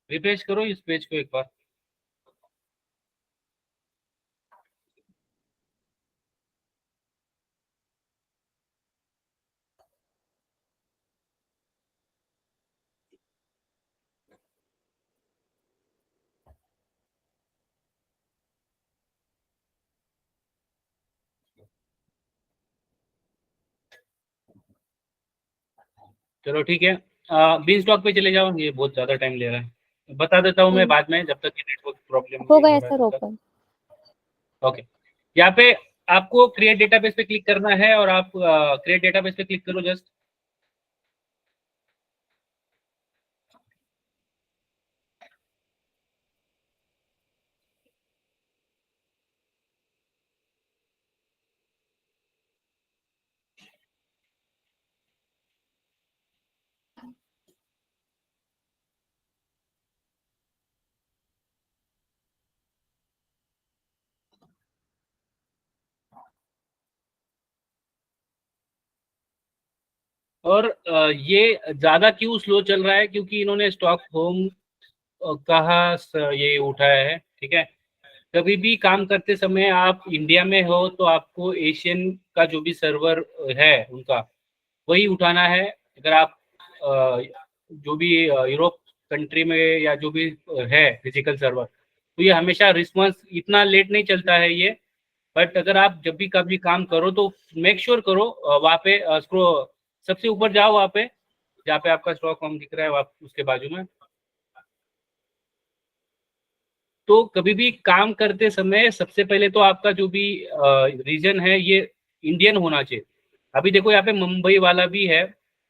रिफ्रेश करो इस पेज को एक बार। चलो ठीक है, बीन स्टॉक पे चले जाओ, ये बहुत ज़्यादा टाइम ले रहा है। बता देता हूँ मैं बाद में, जब तक कि नेटवर्क प्रॉब्लम हो नहीं गया रहा है सर तब तक। ओपन। ओके, यहाँ पे आपको क्रिएट डेटाबेस पे क्लिक करना है और आप क्रिएट डेटाबेस पे क्लिक करो जस्ट। और ये ज़्यादा क्यों स्लो चल रहा है, क्योंकि इन्होंने स्टॉक होम कहा ये उठाया है, ठीक है। कभी भी काम करते समय आप इंडिया में हो तो आपको एशियन का जो भी सर्वर है उनका वही उठाना है। अगर आप जो भी यूरोप कंट्री में या जो भी है फिजिकल सर्वर, तो ये हमेशा रिस्पॉन्स इतना लेट नहीं चलता है ये। बट अगर आप जब भी कभी काम करो तो मेक श्योर करो वहाँ पे सबसे ऊपर जाओ, वहाँ पे जहाँ पे आपका स्टॉक होम दिख रहा है वहाँ उसके बाजू में। तो कभी भी काम करते समय सबसे पहले तो आपका जो भी रीजन है ये इंडियन होना चाहिए। अभी देखो यहाँ पे मुंबई वाला भी है,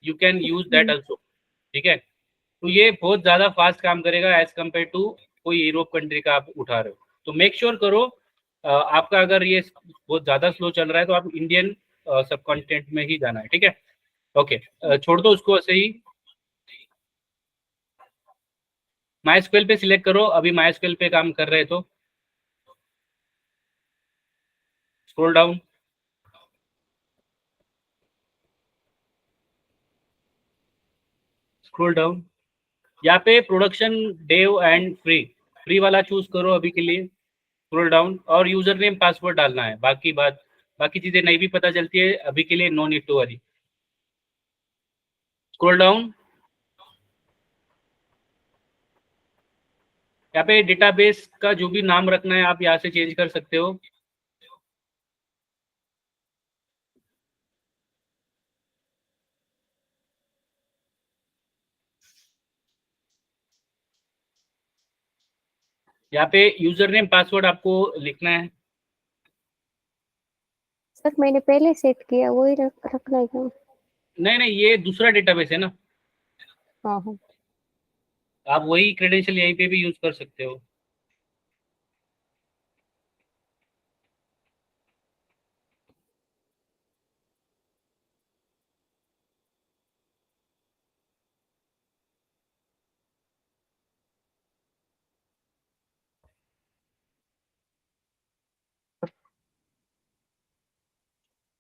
you can use that also, ठीक है। तो ये बहुत ज़्यादा फास्ट काम करेगा एज कम्पेयर टू कोई यूरोप कंट्री का आप उठा रहे हो। तो मेक श्योर करो आपका अगर ये बहुत ज़्यादा स्लो चल रहा है तो आप इंडियन सब कॉन्टेंट में ही जाना है, ठीक है। ओके, छोड़ दो उसको ऐसे ही। माई स्क्वेल पे सिलेक्ट करो, अभी माई स्क्वेल पे काम कर रहे तो स्क्रॉल डाउन। स्क्रॉल डाउन, यहाँ पे production dev and free, free वाला चूज करो अभी के लिए। स्क्रॉल डाउन और यूजर नेम पासवर्ड डालना है, बाकी चीजें नहीं भी पता चलती है अभी के लिए, no need to worry. Scroll down, यहाँ पे डेटाबेस का जो भी नाम रखना है आप यहाँ से चेंज कर सकते हो। यहाँ पे यूजर नेम पासवर्ड आपको लिखना है। सर मैंने पहले सेट किया, वही रखना है क्या? नहीं नहीं, ये दूसरा डेटाबेस है ना, हाँ हाँ। आप वही क्रेडेंशियल यहीं पे भी यूज कर सकते हो।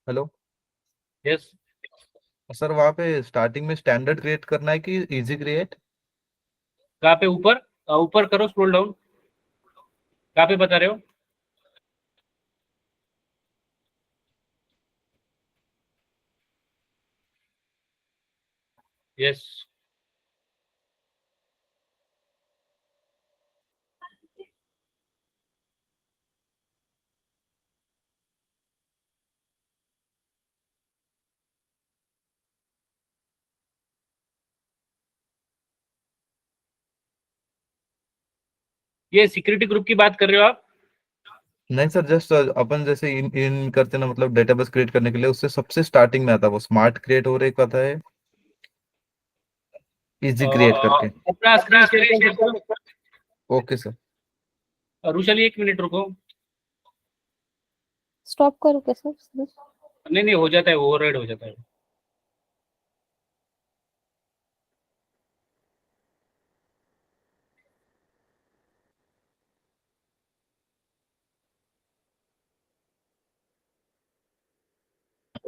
हेलो यस, सर, वहाँ पे स्टार्टिंग में स्टैंडर्ड क्रिएट करना है कि इजी क्रिएट? कहाँ पे? ऊपर ऊपर करो, स्क्रॉल डाउन, कहाँ पे बता रहे हो? यस, ये सिक्योरिटी ग्रुप की बात कर रहे हो आप? नहीं सर, जस्ट अपन जैसे इन इन करते ना, मतलब डेटाबेस क्रिएट करने के लिए उससे सबसे स्टार्टिंग में आता है वो स्मार्ट क्रिएट हो रहा आता है, इजी क्रिएट करके। अपना स्क्रीन शेयर कर सकते हो? Okay sir. रुशाली एक मिनट रुको। स्टॉप करो क्या सर? नहीं नहीं, हो जाता है, ओवरराइड हो जाता है।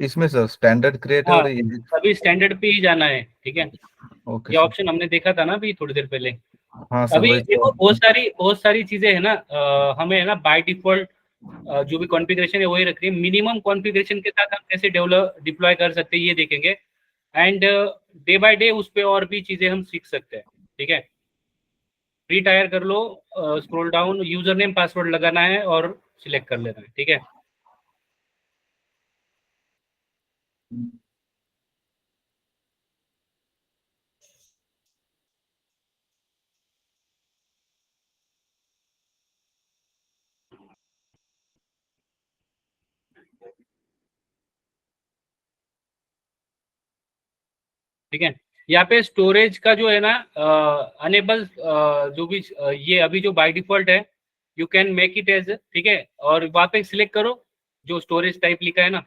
इसमें सर स्टैंडर्ड क्रिएट हाँ, और इजी। अभी स्टैंडर्ड पे ही जाना है, ठीक है। ओके ये सर। ऑप्शन हमने देखा था ना अभी थोड़ी देर पहले। हाँ सर अभी वही देखो तो। बहुत सारी चीजें है ना, हमें है ना बाय डिफॉल्ट जो भी कॉन्फ़िगरेशन है वही रखनी है। मिनिमम कॉन्फ़िगरेशन के साथ हम कैसे डेवलप डिप्लॉय कर सकते हैं ये देखेंगे, एंड डे बाय डे उस पे और भी चीजें हम सीख सकते हैं। ठीक है, रिटायर कर लो, scroll down, user name password लगाना है और सिलेक्ट कर लेना है। ठीक है, ठीक है। यहाँ पे स्टोरेज का जो है ना अनेबल, जो भी ये अभी जो बाय डिफॉल्ट है, you can make it as, ठीक है, और वहाँ पे सिलेक्ट करो जो स्टोरेज टाइप लिखा है ना,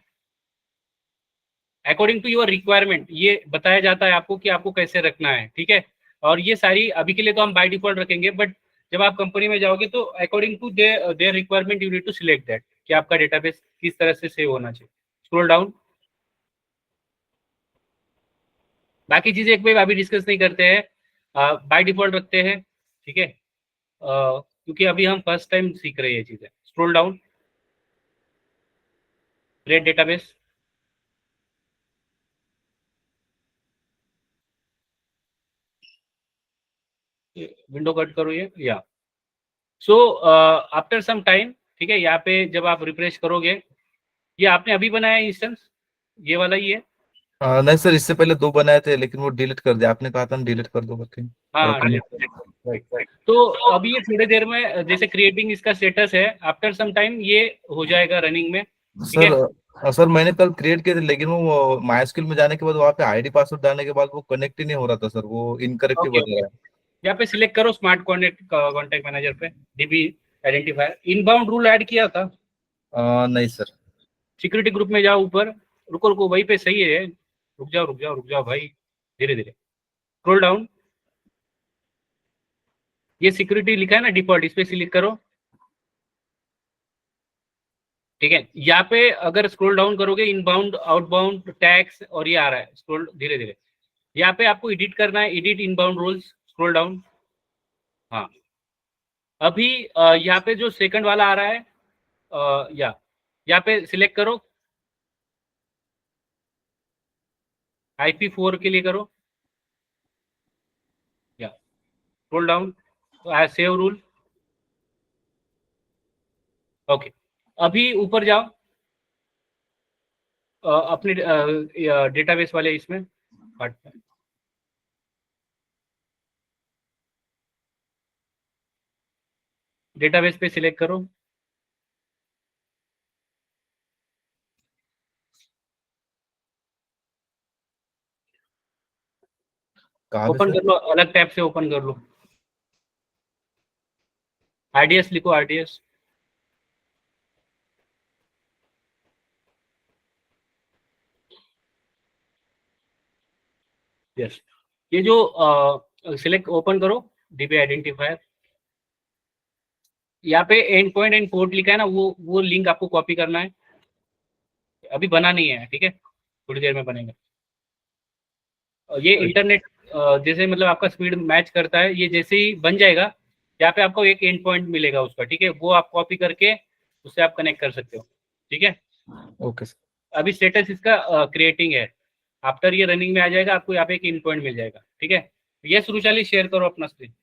अकॉर्डिंग टू योर रिक्वायरमेंट ये बताया जाता है आपको कि आपको कैसे रखना है। ठीक है, और ये सारी अभी के लिए तो हम बाय डिफॉल्ट रखेंगे, बट जब आप कंपनी में जाओगे तो according to their requirement you need to select that कि आपका डेटाबेस किस तरह से सेव होना चाहिए। स्क्रॉल डाउन, बाकी चीजें एक बार अभी डिस्कस नहीं करते हैं, बाय डिफॉल्ट रखते हैं। ठीक है, क्योंकि अभी हम फर्स्ट टाइम सीख रहे हैं ये चीजें। Scroll down, create database, window cut करो ये, या सो आफ्टर सम टाइम, ठीक है, यहाँ पे जब आप रिफ्रेश करोगे, ये आपने अभी बनाया इंस्टेंस, ये वाला ही है। नहीं सर, इससे पहले 2 बनाए थे लेकिन वो डिलीट कर दिया, आपने कहा था ना डिलीट कर दो करके, हाँ, रखा नहीं। Right right. तो अभी ये थोड़ी देर में जैसे क्रिएटिंग इसका स्टेटस है, आफ्टर सम टाइम ये हो जाएगा रनिंग में। ठीक है, सर मैंने कल क्रिएट किए थे लेकिन वो माइस्क्यूल में जाने के बाद वहाँ पे आईडी पासवर्ड डालने के बाद वो कनेक्ट ही नहीं हो रहा था सर, वो इनकरेक्ट ही ओके बता ओके, रहा यहाँ पे सिलेक्ट करो स्मार्ट कॉन्टैक्ट मैनेजर पे, dB identifier, inbound rule add किया था। है। नहीं सर। सिक्योरिटी ग्रुप में जाओ ऊपर, रुको रुको वहीं पे सही है, रुक जाओ रुक जाओ रुक जाओ भाई, धीरे धीरे स्क्रॉल डाउन, ये सिक्योरिटी लिखा है ना डिफॉल्ट, इस पे क्लिक करो। ठीक है, यहाँ पे अगर स्क्रॉल डाउन करोगे इनबाउंड आउटबाउंड टैक्स और ये आ रहा है, स्क्रॉल धीरे धीरे, यहाँ पे आपको एडिट करना है, edit inbound rules, scroll down. हाँ, अभी यहाँ पे जो सेकंड वाला आ रहा है, यहाँ पे सिलेक्ट करो, IP4 के लिए करो, या scroll down, save rule. Okay, अभी ऊपर जाओ, अपने डेटाबेस वाले इसमें पार्ट में, डेटाबेस पे सिलेक्ट करो, कहाँ पे ओपन सर? कर लो, अलग टैब से ओपन कर लो, RDS लिखो, RDS। यस, ये जो सिलेक्ट ओपन करो, DB आइडेंटिफायर, यहाँ पे एंड पॉइंट एंड पोर्ट लिखा है ना, वो लिंक आपको कॉपी करना है, अभी बना नहीं है। ठीक है, थोड़ी देर में बनेगा। ये इंटरनेट जैसे मतलब आपका स्पीड मैच करता है, ये जैसे ही बन जाएगा यहाँ पे आपको एक एंड पॉइंट मिलेगा उसका। ठीक है, वो आप कॉपी करके उससे आप कनेक्ट कर सकते हो। ठीक है, ओके सर। अभी स्टेटस इसका क्रिएटिंग है, आफ्टर ये रनिंग में आ जाएगा, आपको यहाँ पे एक एंड पॉइंट मिल जाएगा। ठीक है, ये सुरुचाली शेयर करो अपना स्क्रीन,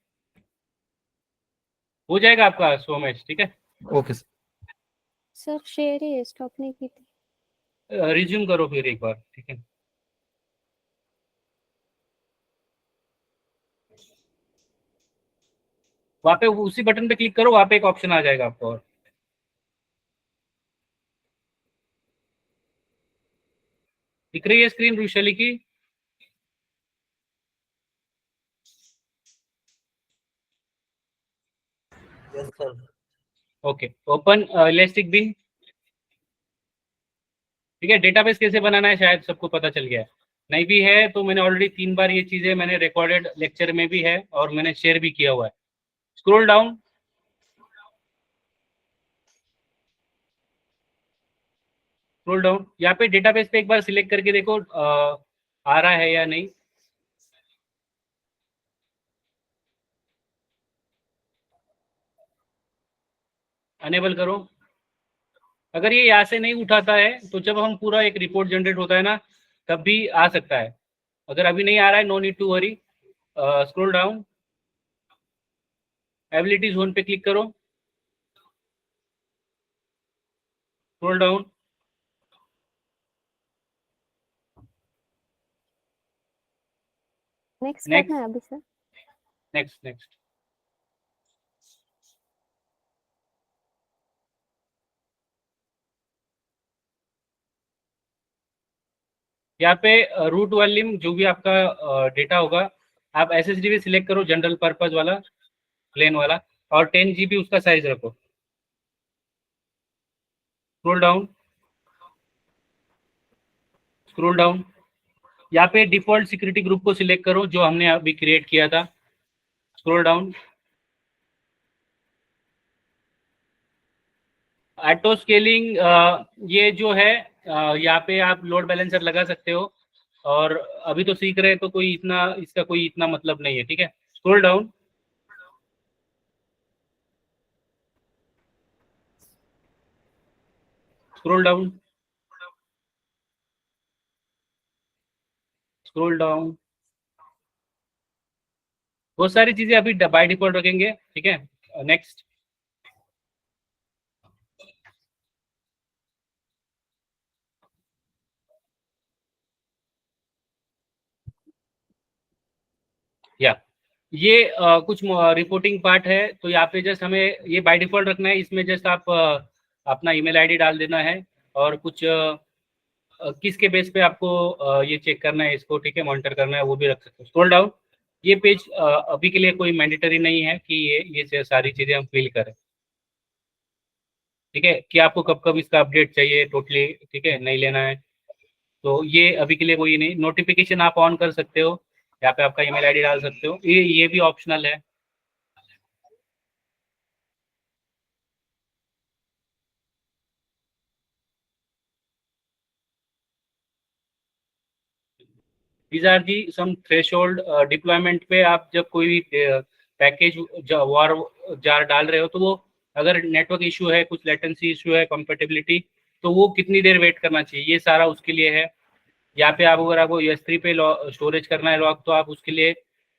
हो जाएगा आपका शो मैच। ठीक है, ओके सर। सर शेयर ही स्टॉप नहीं की थी। रिज्यूम करो फिर एक बार। ठीक है, वहाँ पे उसी बटन पे क्लिक करो, वहाँ पे एक ऑप्शन आ जाएगा आपको, और दिख रही है स्क्रीन रुशली की? Yes sir. Okay, open elastic bin. ठीक है, डेटाबेस कैसे बनाना है शायद सबको पता चल गया है, नहीं भी है तो मैंने ऑलरेडी 3 बार ये चीजें मैंने रिकॉर्डेड लेक्चर में भी है और मैंने शेयर भी किया हुआ है। स्क्रॉल डाउन, स्क्रॉल डाउन, यहाँ पे डेटाबेस पे एक बार सिलेक्ट करके देखो आ रहा है या नहीं। अनेबल करो। अगर ये यहाँ से नहीं उठाता है तो जब हम पूरा एक रिपोर्ट जनरेट होता है ना, तब भी आ सकता है। अगर अभी नहीं आ रहा है, no need to worry. Scroll down, ability zone पे क्लिक करो, स्क्रॉल डाउन, नेक्स्ट Next. करना है अभी सर? नेक्स्ट। यहाँ पे रूट वॉल्यूम जो भी आपका डेटा होगा, आप SSD भी सिलेक्ट करो, जनरल पर्पज वाला, प्लेन वाला, और 10 GB उसका साइज रखो। स्क्रॉल डाउन, यहाँ पे डिफॉल्ट सिक्योरिटी ग्रुप को सिलेक्ट करो जो हमने अभी क्रिएट किया था। स्क्रॉल डाउन, ऑटो स्केलिंग, ये जो है यहाँ पे आप लोड बैलेंसर लगा सकते हो, और अभी तो सीख रहे हैं तो कोई इतना इसका कोई इतना मतलब नहीं है, ठीक है। Scroll down, scroll down, scroll down, बहुत सारी चीजें अभी बाय डिफॉल्ट रखेंगे, ठीक है। नेक्स्ट, या ये कुछ रिपोर्टिंग पार्ट है, तो यहाँ पे जस्ट हमें ये बाय डिफॉल्ट रखना है। इसमें जस्ट आप अपना ईमेल आईडी डाल देना है, और कुछ किसके बेस पे आपको ये चेक करना है इसको, ठीक है, मॉनिटर करना है, वो भी रख सकते हो। स्क्रॉल डाउन, ये पेज अभी के लिए कोई मैंडेटरी नहीं है कि ये सारी चीजें हम फिल करें, ठीक है, कि आपको कब कब इसका अपडेट चाहिए टोटली, ठीक है, नहीं लेना है, तो ये अभी के लिए कोई नहीं। नोटिफिकेशन आप ऑन कर सकते हो, यहाँ पे आपका ईमेल आईडी डाल सकते हो, ये भी ऑप्शनल है। These are the some threshold deployment पे आप जब कोई भी पैकेज वार जार डाल रहे हो, तो वो अगर नेटवर्क इशू है, कुछ लेटेंसी इशू है, कंपेटेबिलिटी, तो वो कितनी देर वेट करना चाहिए, ये सारा उसके लिए है। यहाँ पे आप अगर आपको S3 पे स्टोरेज करना है लॉग, तो आप उसके लिए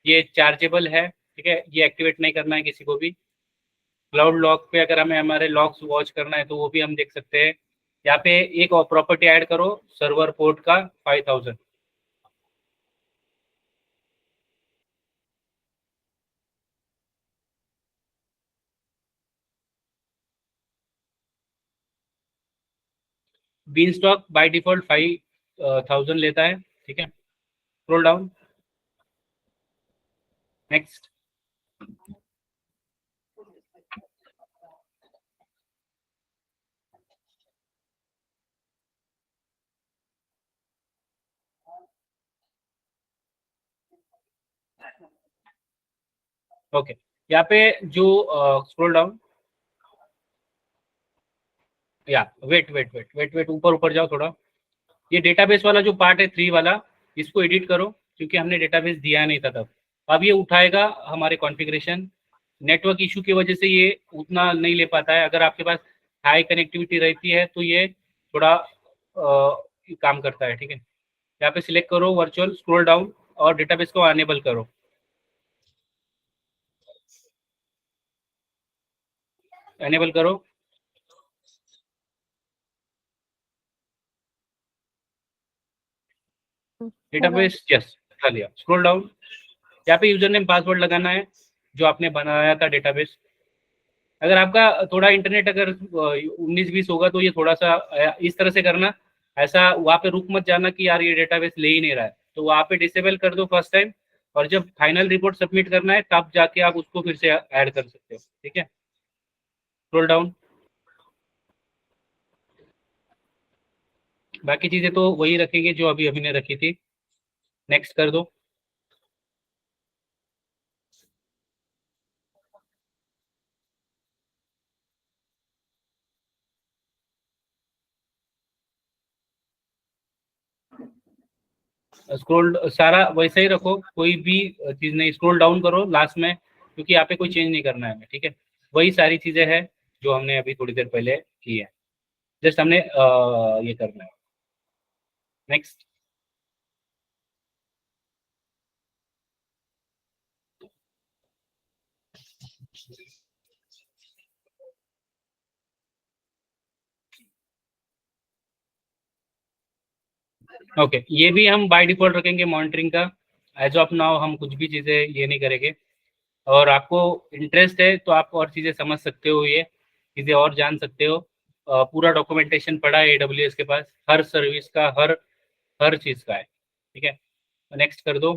ये चार्जेबल है, ठीक है, ये एक्टिवेट नहीं करना है किसी को भी। क्लाउड लॉग पे अगर हमें हमारे लॉग्स वॉच करना है तो वो भी हम देख सकते हैं। यहाँ पे एक और प्रॉपर्टी ऐड करो, सर्वर पोर्ट का 5000। बीन स्टॉक बाय डिफॉल्ट 5000 लेता है, ठीक है। Scroll down, next, okay. यहाँ पे जो स्क्रॉल डाउन, या वेट ऊपर जाओ थोड़ा। ये डेटाबेस वाला जो पार्ट है 3 वाला, इसको एडिट करो, क्योंकि हमने डेटाबेस दिया नहीं था तब। अब ये उठाएगा हमारे कॉन्फ़िगरेशन। नेटवर्क इशू की वजह से ये उतना नहीं ले पाता है। अगर आपके पास हाई कनेक्टिविटी रहती है तो ये थोड़ा काम करता है, ठीक है। यहाँ पे सिलेक्ट करो वर्चुअल, स्क्रॉल डाउन, और डेटाबेस को अनेबल करो। एनेबल करो, डेटाबेस, यस, उठा लिया। स्क्रॉल डाउन, यहाँ पे यूजर नेम पासवर्ड लगाना है जो आपने बनाया था डेटाबेस। अगर आपका थोड़ा इंटरनेट अगर 19-20 होगा तो ये थोड़ा सा इस तरह से करना, ऐसा वहाँ पे रुक मत जाना कि यार ये डेटाबेस ले ही नहीं रहा है, तो वहाँ पे डिसेबल कर दो फर्स्ट टाइम, और जब फाइनल रिपोर्ट सबमिट करना है तब जाके आप उसको फिर से ऐड कर सकते हो, ठीक है। स्क्रॉल डाउन, बाकी चीजें तो वही रखेंगे जो अभी ने रखी थी। नेक्स्ट कर दो। स्क्रॉल सारा वैसे ही रखो, कोई भी चीज नहीं। स्क्रॉल डाउन करो लास्ट में, क्योंकि यहाँ पे कोई चेंज नहीं करना है हमें, ठीक है। वही सारी चीजें हैं जो हमने अभी थोड़ी देर पहले की है। जस्ट हमने ये करना है। नेक्स्ट। ओके, ये भी हम बाय डिफॉल्ट रखेंगे मॉनिटरिंग का। एज ऑफ नाउ हम कुछ भी चीज़ें ये नहीं करेंगे। और आपको इंटरेस्ट है तो आप और चीज़ें समझ सकते हो, ये चीज़ें और जान सकते हो। पूरा डॉक्यूमेंटेशन पड़ा है AWS के पास, हर सर्विस का, हर हर चीज़ का है। ठीक है, नेक्स्ट कर दो।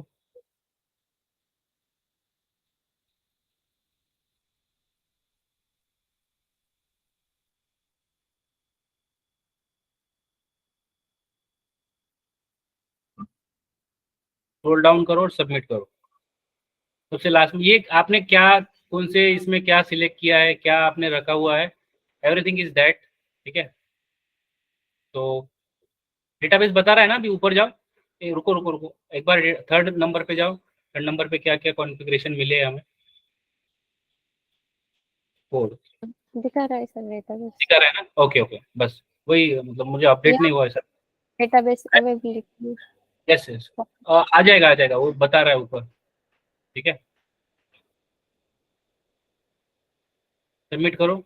रोल डाउन करो और सबमिट करो। सबसे लास्ट में ये आपने क्या, कौन से इसमें क्या सिलेक्ट किया है, क्या आपने रखा हुआ है, एवरीथिंग इज दैट। ठीक है, तो डेटाबेस बता रहा है ना, अभी ऊपर जाओ। रुको रुको रुको, एक बार थर्ड नंबर पे जाओ। थर्ड नंबर पे क्या क्या कॉन्फ़िगरेशन मिले हमें, कोड दिखा रहा है सर डेटाबेस। दिखा रहा है ना। ओके ओके, बस वही, मतलब मुझे अपडेट या नहीं हुआ है sir. Database availability. Yes yes, आ जाएगा, वो बता रहा है ऊपर। ठीक है, सबमिट करो।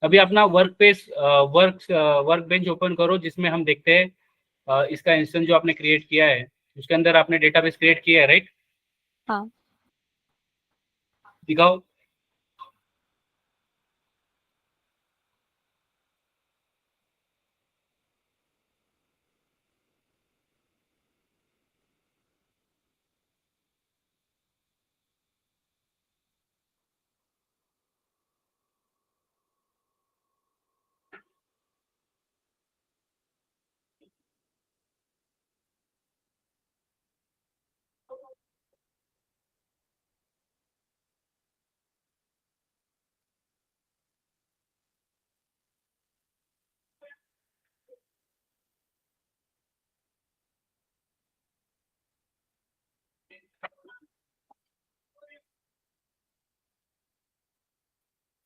अभी अपना work page, work bench open करो, जिसमें हम देखते हैं इसका इंस्टेंस जो आपने क्रिएट किया है, उसके अंदर आपने डेटाबेस क्रिएट किया है, राइट? हाँ। दिखाओ।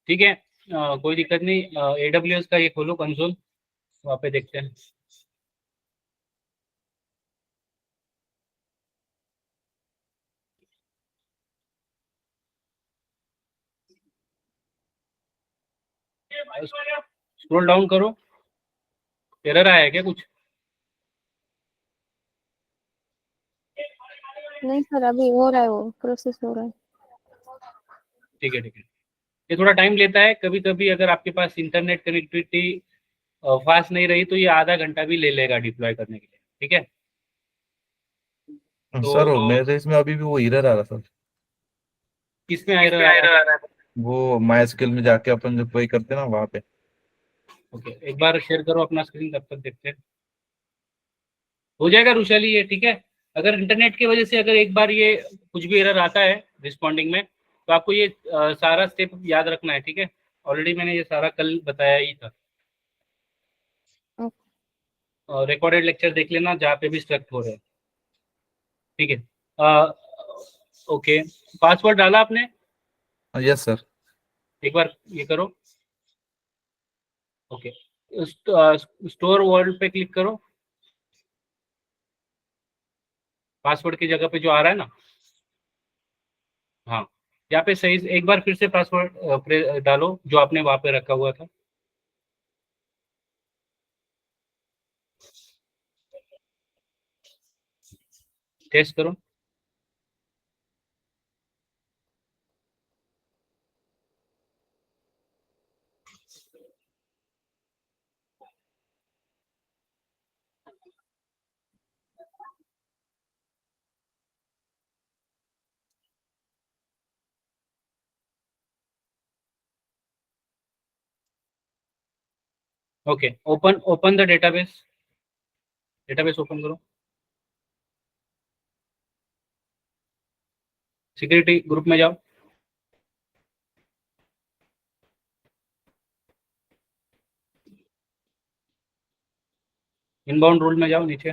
ठीक है, कोई दिक्कत नहीं। AWS का ये खोलो कंसोल, वहाँ पे देखते हैं। स्क्रॉल डाउन करो। एरर आया है क्या कुछ? नहीं सर, अभी हो रहा है, वो प्रोसेस हो रहा है। ठीक है ठीक है, ये थोड़ा टाइम लेता है। कभी कभी अगर आपके पास इंटरनेट कनेक्टिविटी फास्ट नहीं रही तो ये आधा घंटा भी ले लेगा डिप्लॉय करने के लिए। ठीक है, सर तो मेरे इसमें अभी भी वो एरर आ रहा सर। किसमें एरर आ रहा है? वो माई स्किल में जाके अपन जब वही करते हैं ना वहाँ पे। ओके, एक बार शेयर करो अपना स्क्रीन, तब तक देखते हैं। हो जाएगा रुशाली ये, ठीक है। अगर इंटरनेट की वजह से अगर एक बार ये कुछ भी एरर आता है रिस्पॉन्डिंग में, तो आपको ये सारा स्टेप याद रखना है। ठीक है, ऑलरेडी मैंने ये सारा कल बताया ही था। और रिकॉर्डेड लेक्चर देख लेना जहाँ पे भी स्ट्रक्ट हो रहे हैं। ठीक है, ओके, पासवर्ड डाला आपने? Yes sir. एक बार ये करो। ओके, स्टोर वर्ल्ड पे क्लिक करो। पासवर्ड की जगह पे जो आ रहा है ना, हाँ, यहाँ पे सही एक बार फिर से पासवर्ड डालो जो आपने वहाँ पे रखा हुआ था। टेस्ट करो। Okay, open open the database. Database open करो। सिक्योरिटी ग्रुप में जाओ। इनबाउंड रूल में जाओ नीचे।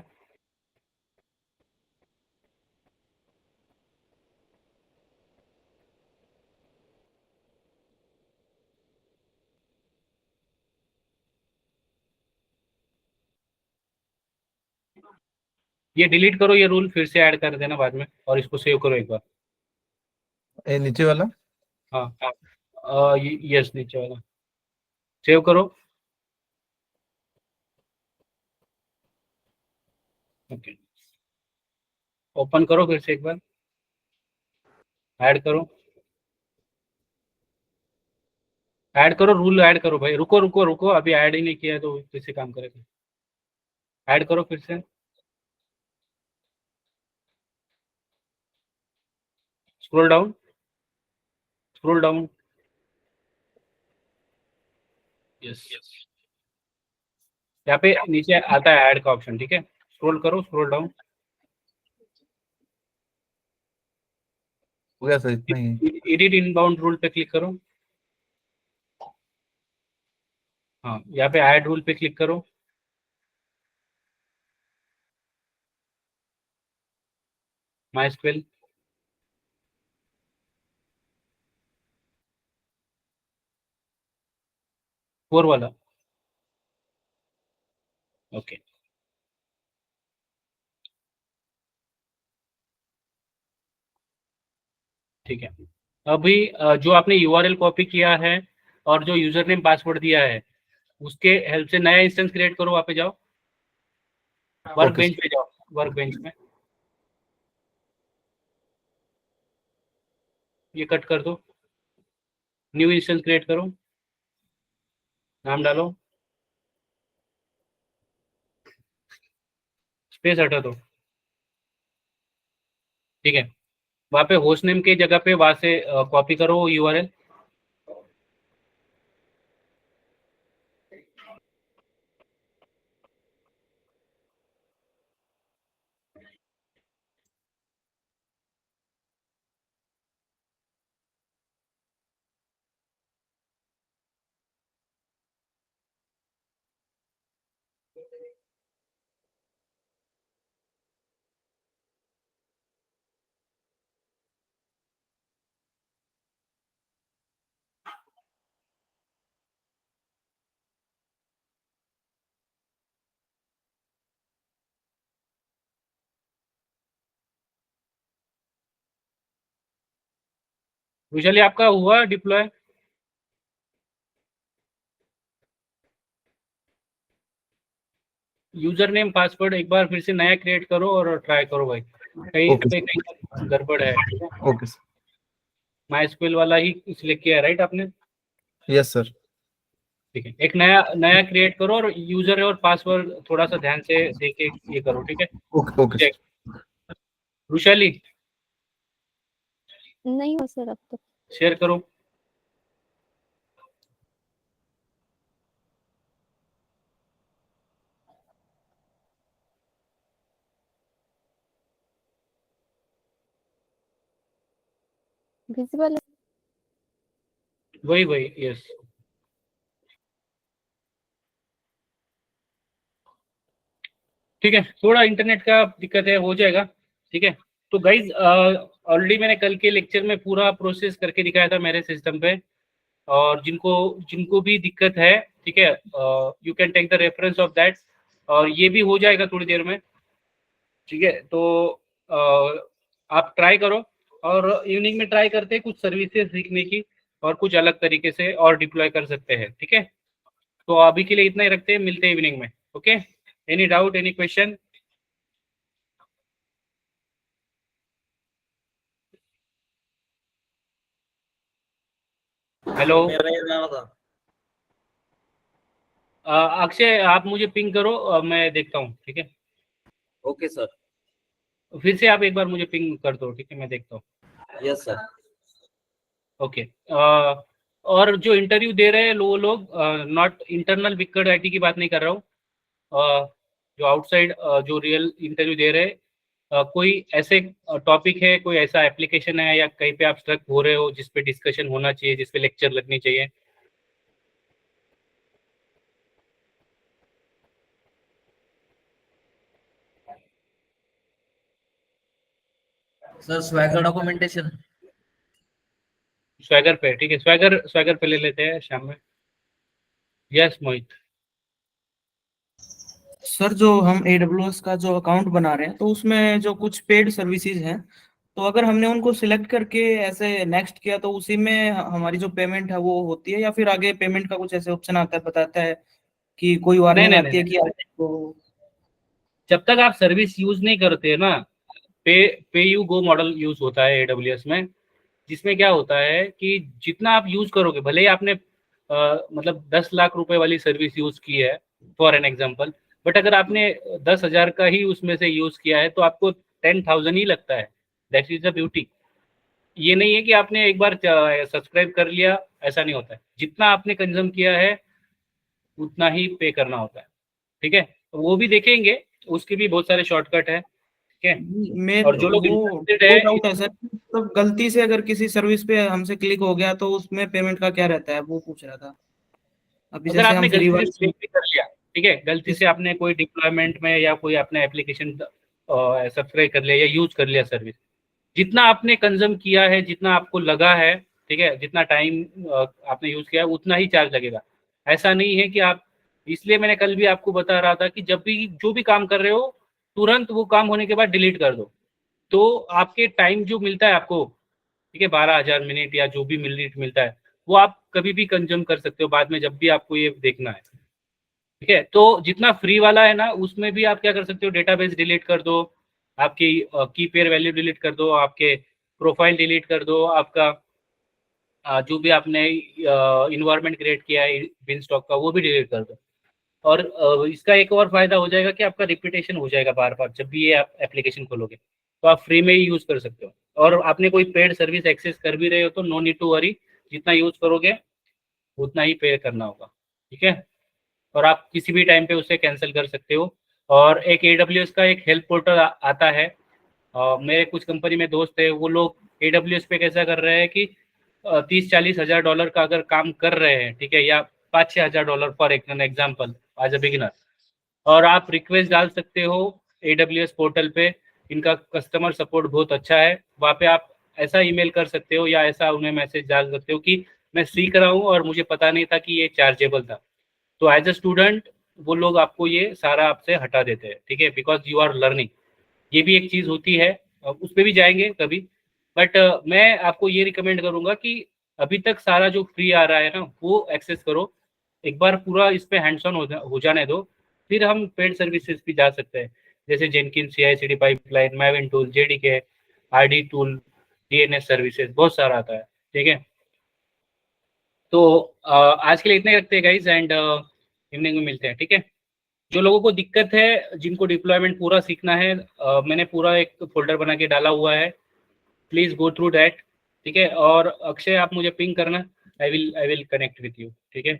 ये डिलीट करो, ये रूल फिर से ऐड कर देना बाद में, और इसको सेव करो एक बार। ये नीचे वाला हाँ यस, नीचे वाला सेव करो। ओके, ओपन करो फिर से एक बार, ऐड करो, ऐड करो, रूल ऐड करो भाई। रुको रुको रुको, अभी ऐड ही नहीं किया है तो कैसे काम करेगा। ऐड करो फिर से, scroll down, scroll down, yes, यहाँ पे नीचे आता है ऐड का ऑप्शन, ठीक है। स्क्रॉल करो, स्क्रॉल डाउन, हो गया सर, इतना ही। एडिट इनबाउंड रूल पे क्लिक करो। हाँ, यहाँ पे ऐड रूल पे क्लिक करो। माइस्क्वेल, फोर वाला, ओके, ठीक है। अभी जो आपने यूआरएल कॉपी किया है और जो यूजर नेम पासवर्ड दिया है, उसके हेल्प से नया इंस्टेंस क्रिएट करो। वहाँ पे जाओ, वर्क बेंच पे जाओ, वर्क बेंच में ये कट कर दो, न्यू इंस्टेंस क्रिएट करो, नाम डालो, स्पेस हटा दो, ठीक है। वहाँ पे होस्ट नेम के जगह पे वहाँ से कॉपी करो यूआरएल, विशली आपका हुआ डिप्लॉय? यूजर नेम पासवर्ड एक बार फिर से नया क्रिएट करो और ट्राई करो भाई, कहीं ओके पे कहीं गड़बड़ है, ठीक है। ओके सर, माइस्क्वेल वाला ही सिलेक्ट किया है राइट आपने? Yes sir. ठीक है, एक नया नया क्रिएट करो और यूजर और पासवर्ड थोड़ा सा ध्यान से देके ये करो, ठीक है। Okay okay sir. रुशाली, नहीं हो सर अब तक। शेयर करो। विजिबल है। वही वही, यस, ठीक है। थोड़ा इंटरनेट का दिक्कत है, हो जाएगा, ठीक है। तो गाइज ऑलरेडी मैंने कल के लेक्चर में पूरा प्रोसेस करके दिखाया था मेरे सिस्टम पे, और जिनको जिनको भी दिक्कत है, ठीक है, you can take the reference of that, और ये भी हो जाएगा थोड़ी देर में, ठीक है। तो आप ट्राई करो, और इवनिंग में ट्राई करते हैं कुछ सर्विसेज सीखने की, और कुछ अलग तरीके से और डिप्लॉय कर सकते हैं, ठीक है। तो अभी के लिए इतना ही रखते हैं, मिलते हैं इवनिंग में, okay. Any doubt, any question? Hello मेरा ये जाना था। अक्षय, आप मुझे पिंग करो, मैं देखता हूँ, ठीक है। Okay sir. फिर से आप एक बार मुझे पिंग कर दो, ठीक है, मैं देखता हूँ। Yes sir. ओके, और जो इंटरव्यू दे रहे हैं वो लोग, नॉट इंटरनल विक्कड आईटी की बात नहीं कर रहा हूँ, जो आउटसाइड जो रियल इंटरव्यू दे रहे हैं, कोई ऐसे टॉपिक है, कोई ऐसा एप्लीकेशन है या कहीं पे आप स्ट्रक हो रहे हो जिस पे डिस्कशन होना चाहिए, जिस पे लेक्चर लगनी चाहिए? Sir swagger documentation. स्वैगर पे, ठीक है, स्वैगर स्वैगर पे ले लेते हैं शाम में। यस मोहित। सर जो हम AWS का जो अकाउंट बना रहे हैं तो उसमें जो कुछ पेड सर्विसेज हैं, तो अगर हमने उनको सिलेक्ट करके ऐसे नेक्स्ट किया तो उसी में हमारी जो पेमेंट है वो होती है, या फिर आगे पेमेंट का कुछ ऐसे ऑप्शन आता है, बताता है कि कोई नहीं वार्निंग नहीं आती है नहीं, कि आपको? जब तक आप सर्विस यूज नहीं करते ना, पे यू गो मॉडल यूज होता है AWS में, जिसमें क्या होता है कि जितना आप यूज करोगे, भले ही आपने मतलब 10 लाख रुपए वाली सर्विस यूज की है फॉर एन एग्जांपल, बट अगर आपने 10,000 का ही उसमें से यूज किया है तो आपको 10,000 ही लगता है। That is the beauty. ये नहीं है कि आपने एक बार सब्सक्राइब कर लिया, ऐसा नहीं होता है। जितना आपने कंज्यूम किया है उतना ही पे करना होता है। ठीक है, तो वो भी देखेंगे, उसके भी बहुत सारे शॉर्टकट है। ठीक है, मैं और जो लोग वो इंटरेस्टेड वो है, डाउट है सर, तो गलती से अगर किसी सर्विस पे हमसे क्लिक हो गया तो उसमें पेमेंट का क्या रहता है, वो पूछ रहा था। अभी अगर जैसे आपने हम फ्री गलती से वाले क्लिक भी कर लिया, ठीक है, गलती से आपने कोई डिप्लॉयमेंट में या कोई आपने एप्लीकेशन सब्सक्राइब कर लिया या यूज कर लिया सर्विस, जितना आपने कंज्यूम किया है, जितना आपको लगा है, ठीक है, जितना टाइम आपने यूज किया है उतना ही चार्ज लगेगा। ऐसा नहीं है कि आप, इसलिए मैंने कल भी आपको बता रहा था कि जब भी जो भी काम कर रहे हो, तुरंत वो काम होने के बाद डिलीट कर दो। तो आपके टाइम जो मिलता है आपको, ठीक है, 12,000 मिनट या जो भी मिनट मिलता है, वो आप कभी भी कंज्यूम कर सकते हो बाद में, जब भी आपको ये देखना है। ठीक है, तो जितना फ्री वाला है ना, उसमें भी आप क्या कर सकते हो, डेटाबेस डिलीट कर दो, आपकी की पेयर वैल्यू डिलीट कर दो, आपके प्रोफाइल डिलीट कर दो, आपका जो भी आपने इन्वायरमेंट क्रिएट किया है बिन स्टॉक का, वो भी डिलीट कर दो। और इसका एक और फायदा हो जाएगा कि आपका रिपीटेशन हो जाएगा बार बार, जब भी ये आप एप्लीकेशन खोलोगे तो आप फ्री में ही यूज कर सकते हो। और आपने कोई पेड सर्विस एक्सेस कर भी रहे हो तो नो नीड टू वरी, जितना यूज करोगे उतना ही पे करना होगा। ठीक है, और आप किसी भी टाइम पे उसे कैंसिल कर सकते हो। और एक AWS का एक हेल्प पोर्टल आता है। मेरे कुछ कंपनी में दोस्त है, वो लोग AWS पे कैसा कर रहे हैं कि 30-40 हज़ार डॉलर का अगर काम कर रहे हैं, ठीक है, या 5-6 हज़ार dollar for example as a beginner, और आप रिक्वेस्ट डाल सकते हो AWS पोर्टल पे। इनका कस्टमर सपोर्ट बहुत अच्छा है, वहाँ पे आप ऐसा ईमेल कर सकते हो या ऐसा उन्हें मैसेज डाल सकते हो कि मैं सीख रहा हूँ और मुझे पता नहीं था कि ये चार्जेबल था। तो एज अ स्टूडेंट वो लोग आपको ये सारा आपसे हटा देते हैं। ठीक है, बिकॉज यू आर लर्निंग, ये भी एक चीज़ होती है। उस पर भी जाएंगे कभी, बट मैं आपको ये रिकमेंड करूंगा कि अभी तक सारा जो फ्री आ रहा है ना, वो एक्सेस करो। एक बार पूरा इस पे हैंड्स ऑन हो जाने दो, फिर हम पेड सर्विसेज भी जा सकते हैं, जैसे Jenkin, CI/CD pipeline, Maven tool, JDK, RD tool, DNS services, बहुत सारा आता है। ठीक है, तो आज के लिए इतने ही रखते हैं गाइज, एंड इवनिंग में मिलते हैं। ठीक है, जो लोगों को दिक्कत है, जिनको डिप्लॉयमेंट पूरा सीखना है, मैंने पूरा एक फोल्डर बना के डाला हुआ है, प्लीज गो थ्रू दैट। ठीक है, और अक्षय आप मुझे पिंग करना, I will connect with you. ठीक है,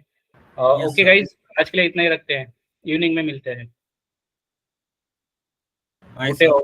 Yes, ओके sir. गाइज, आज के लिए इतना ही रखते हैं, इवनिंग में मिलते हैं। Bye, okay. sir.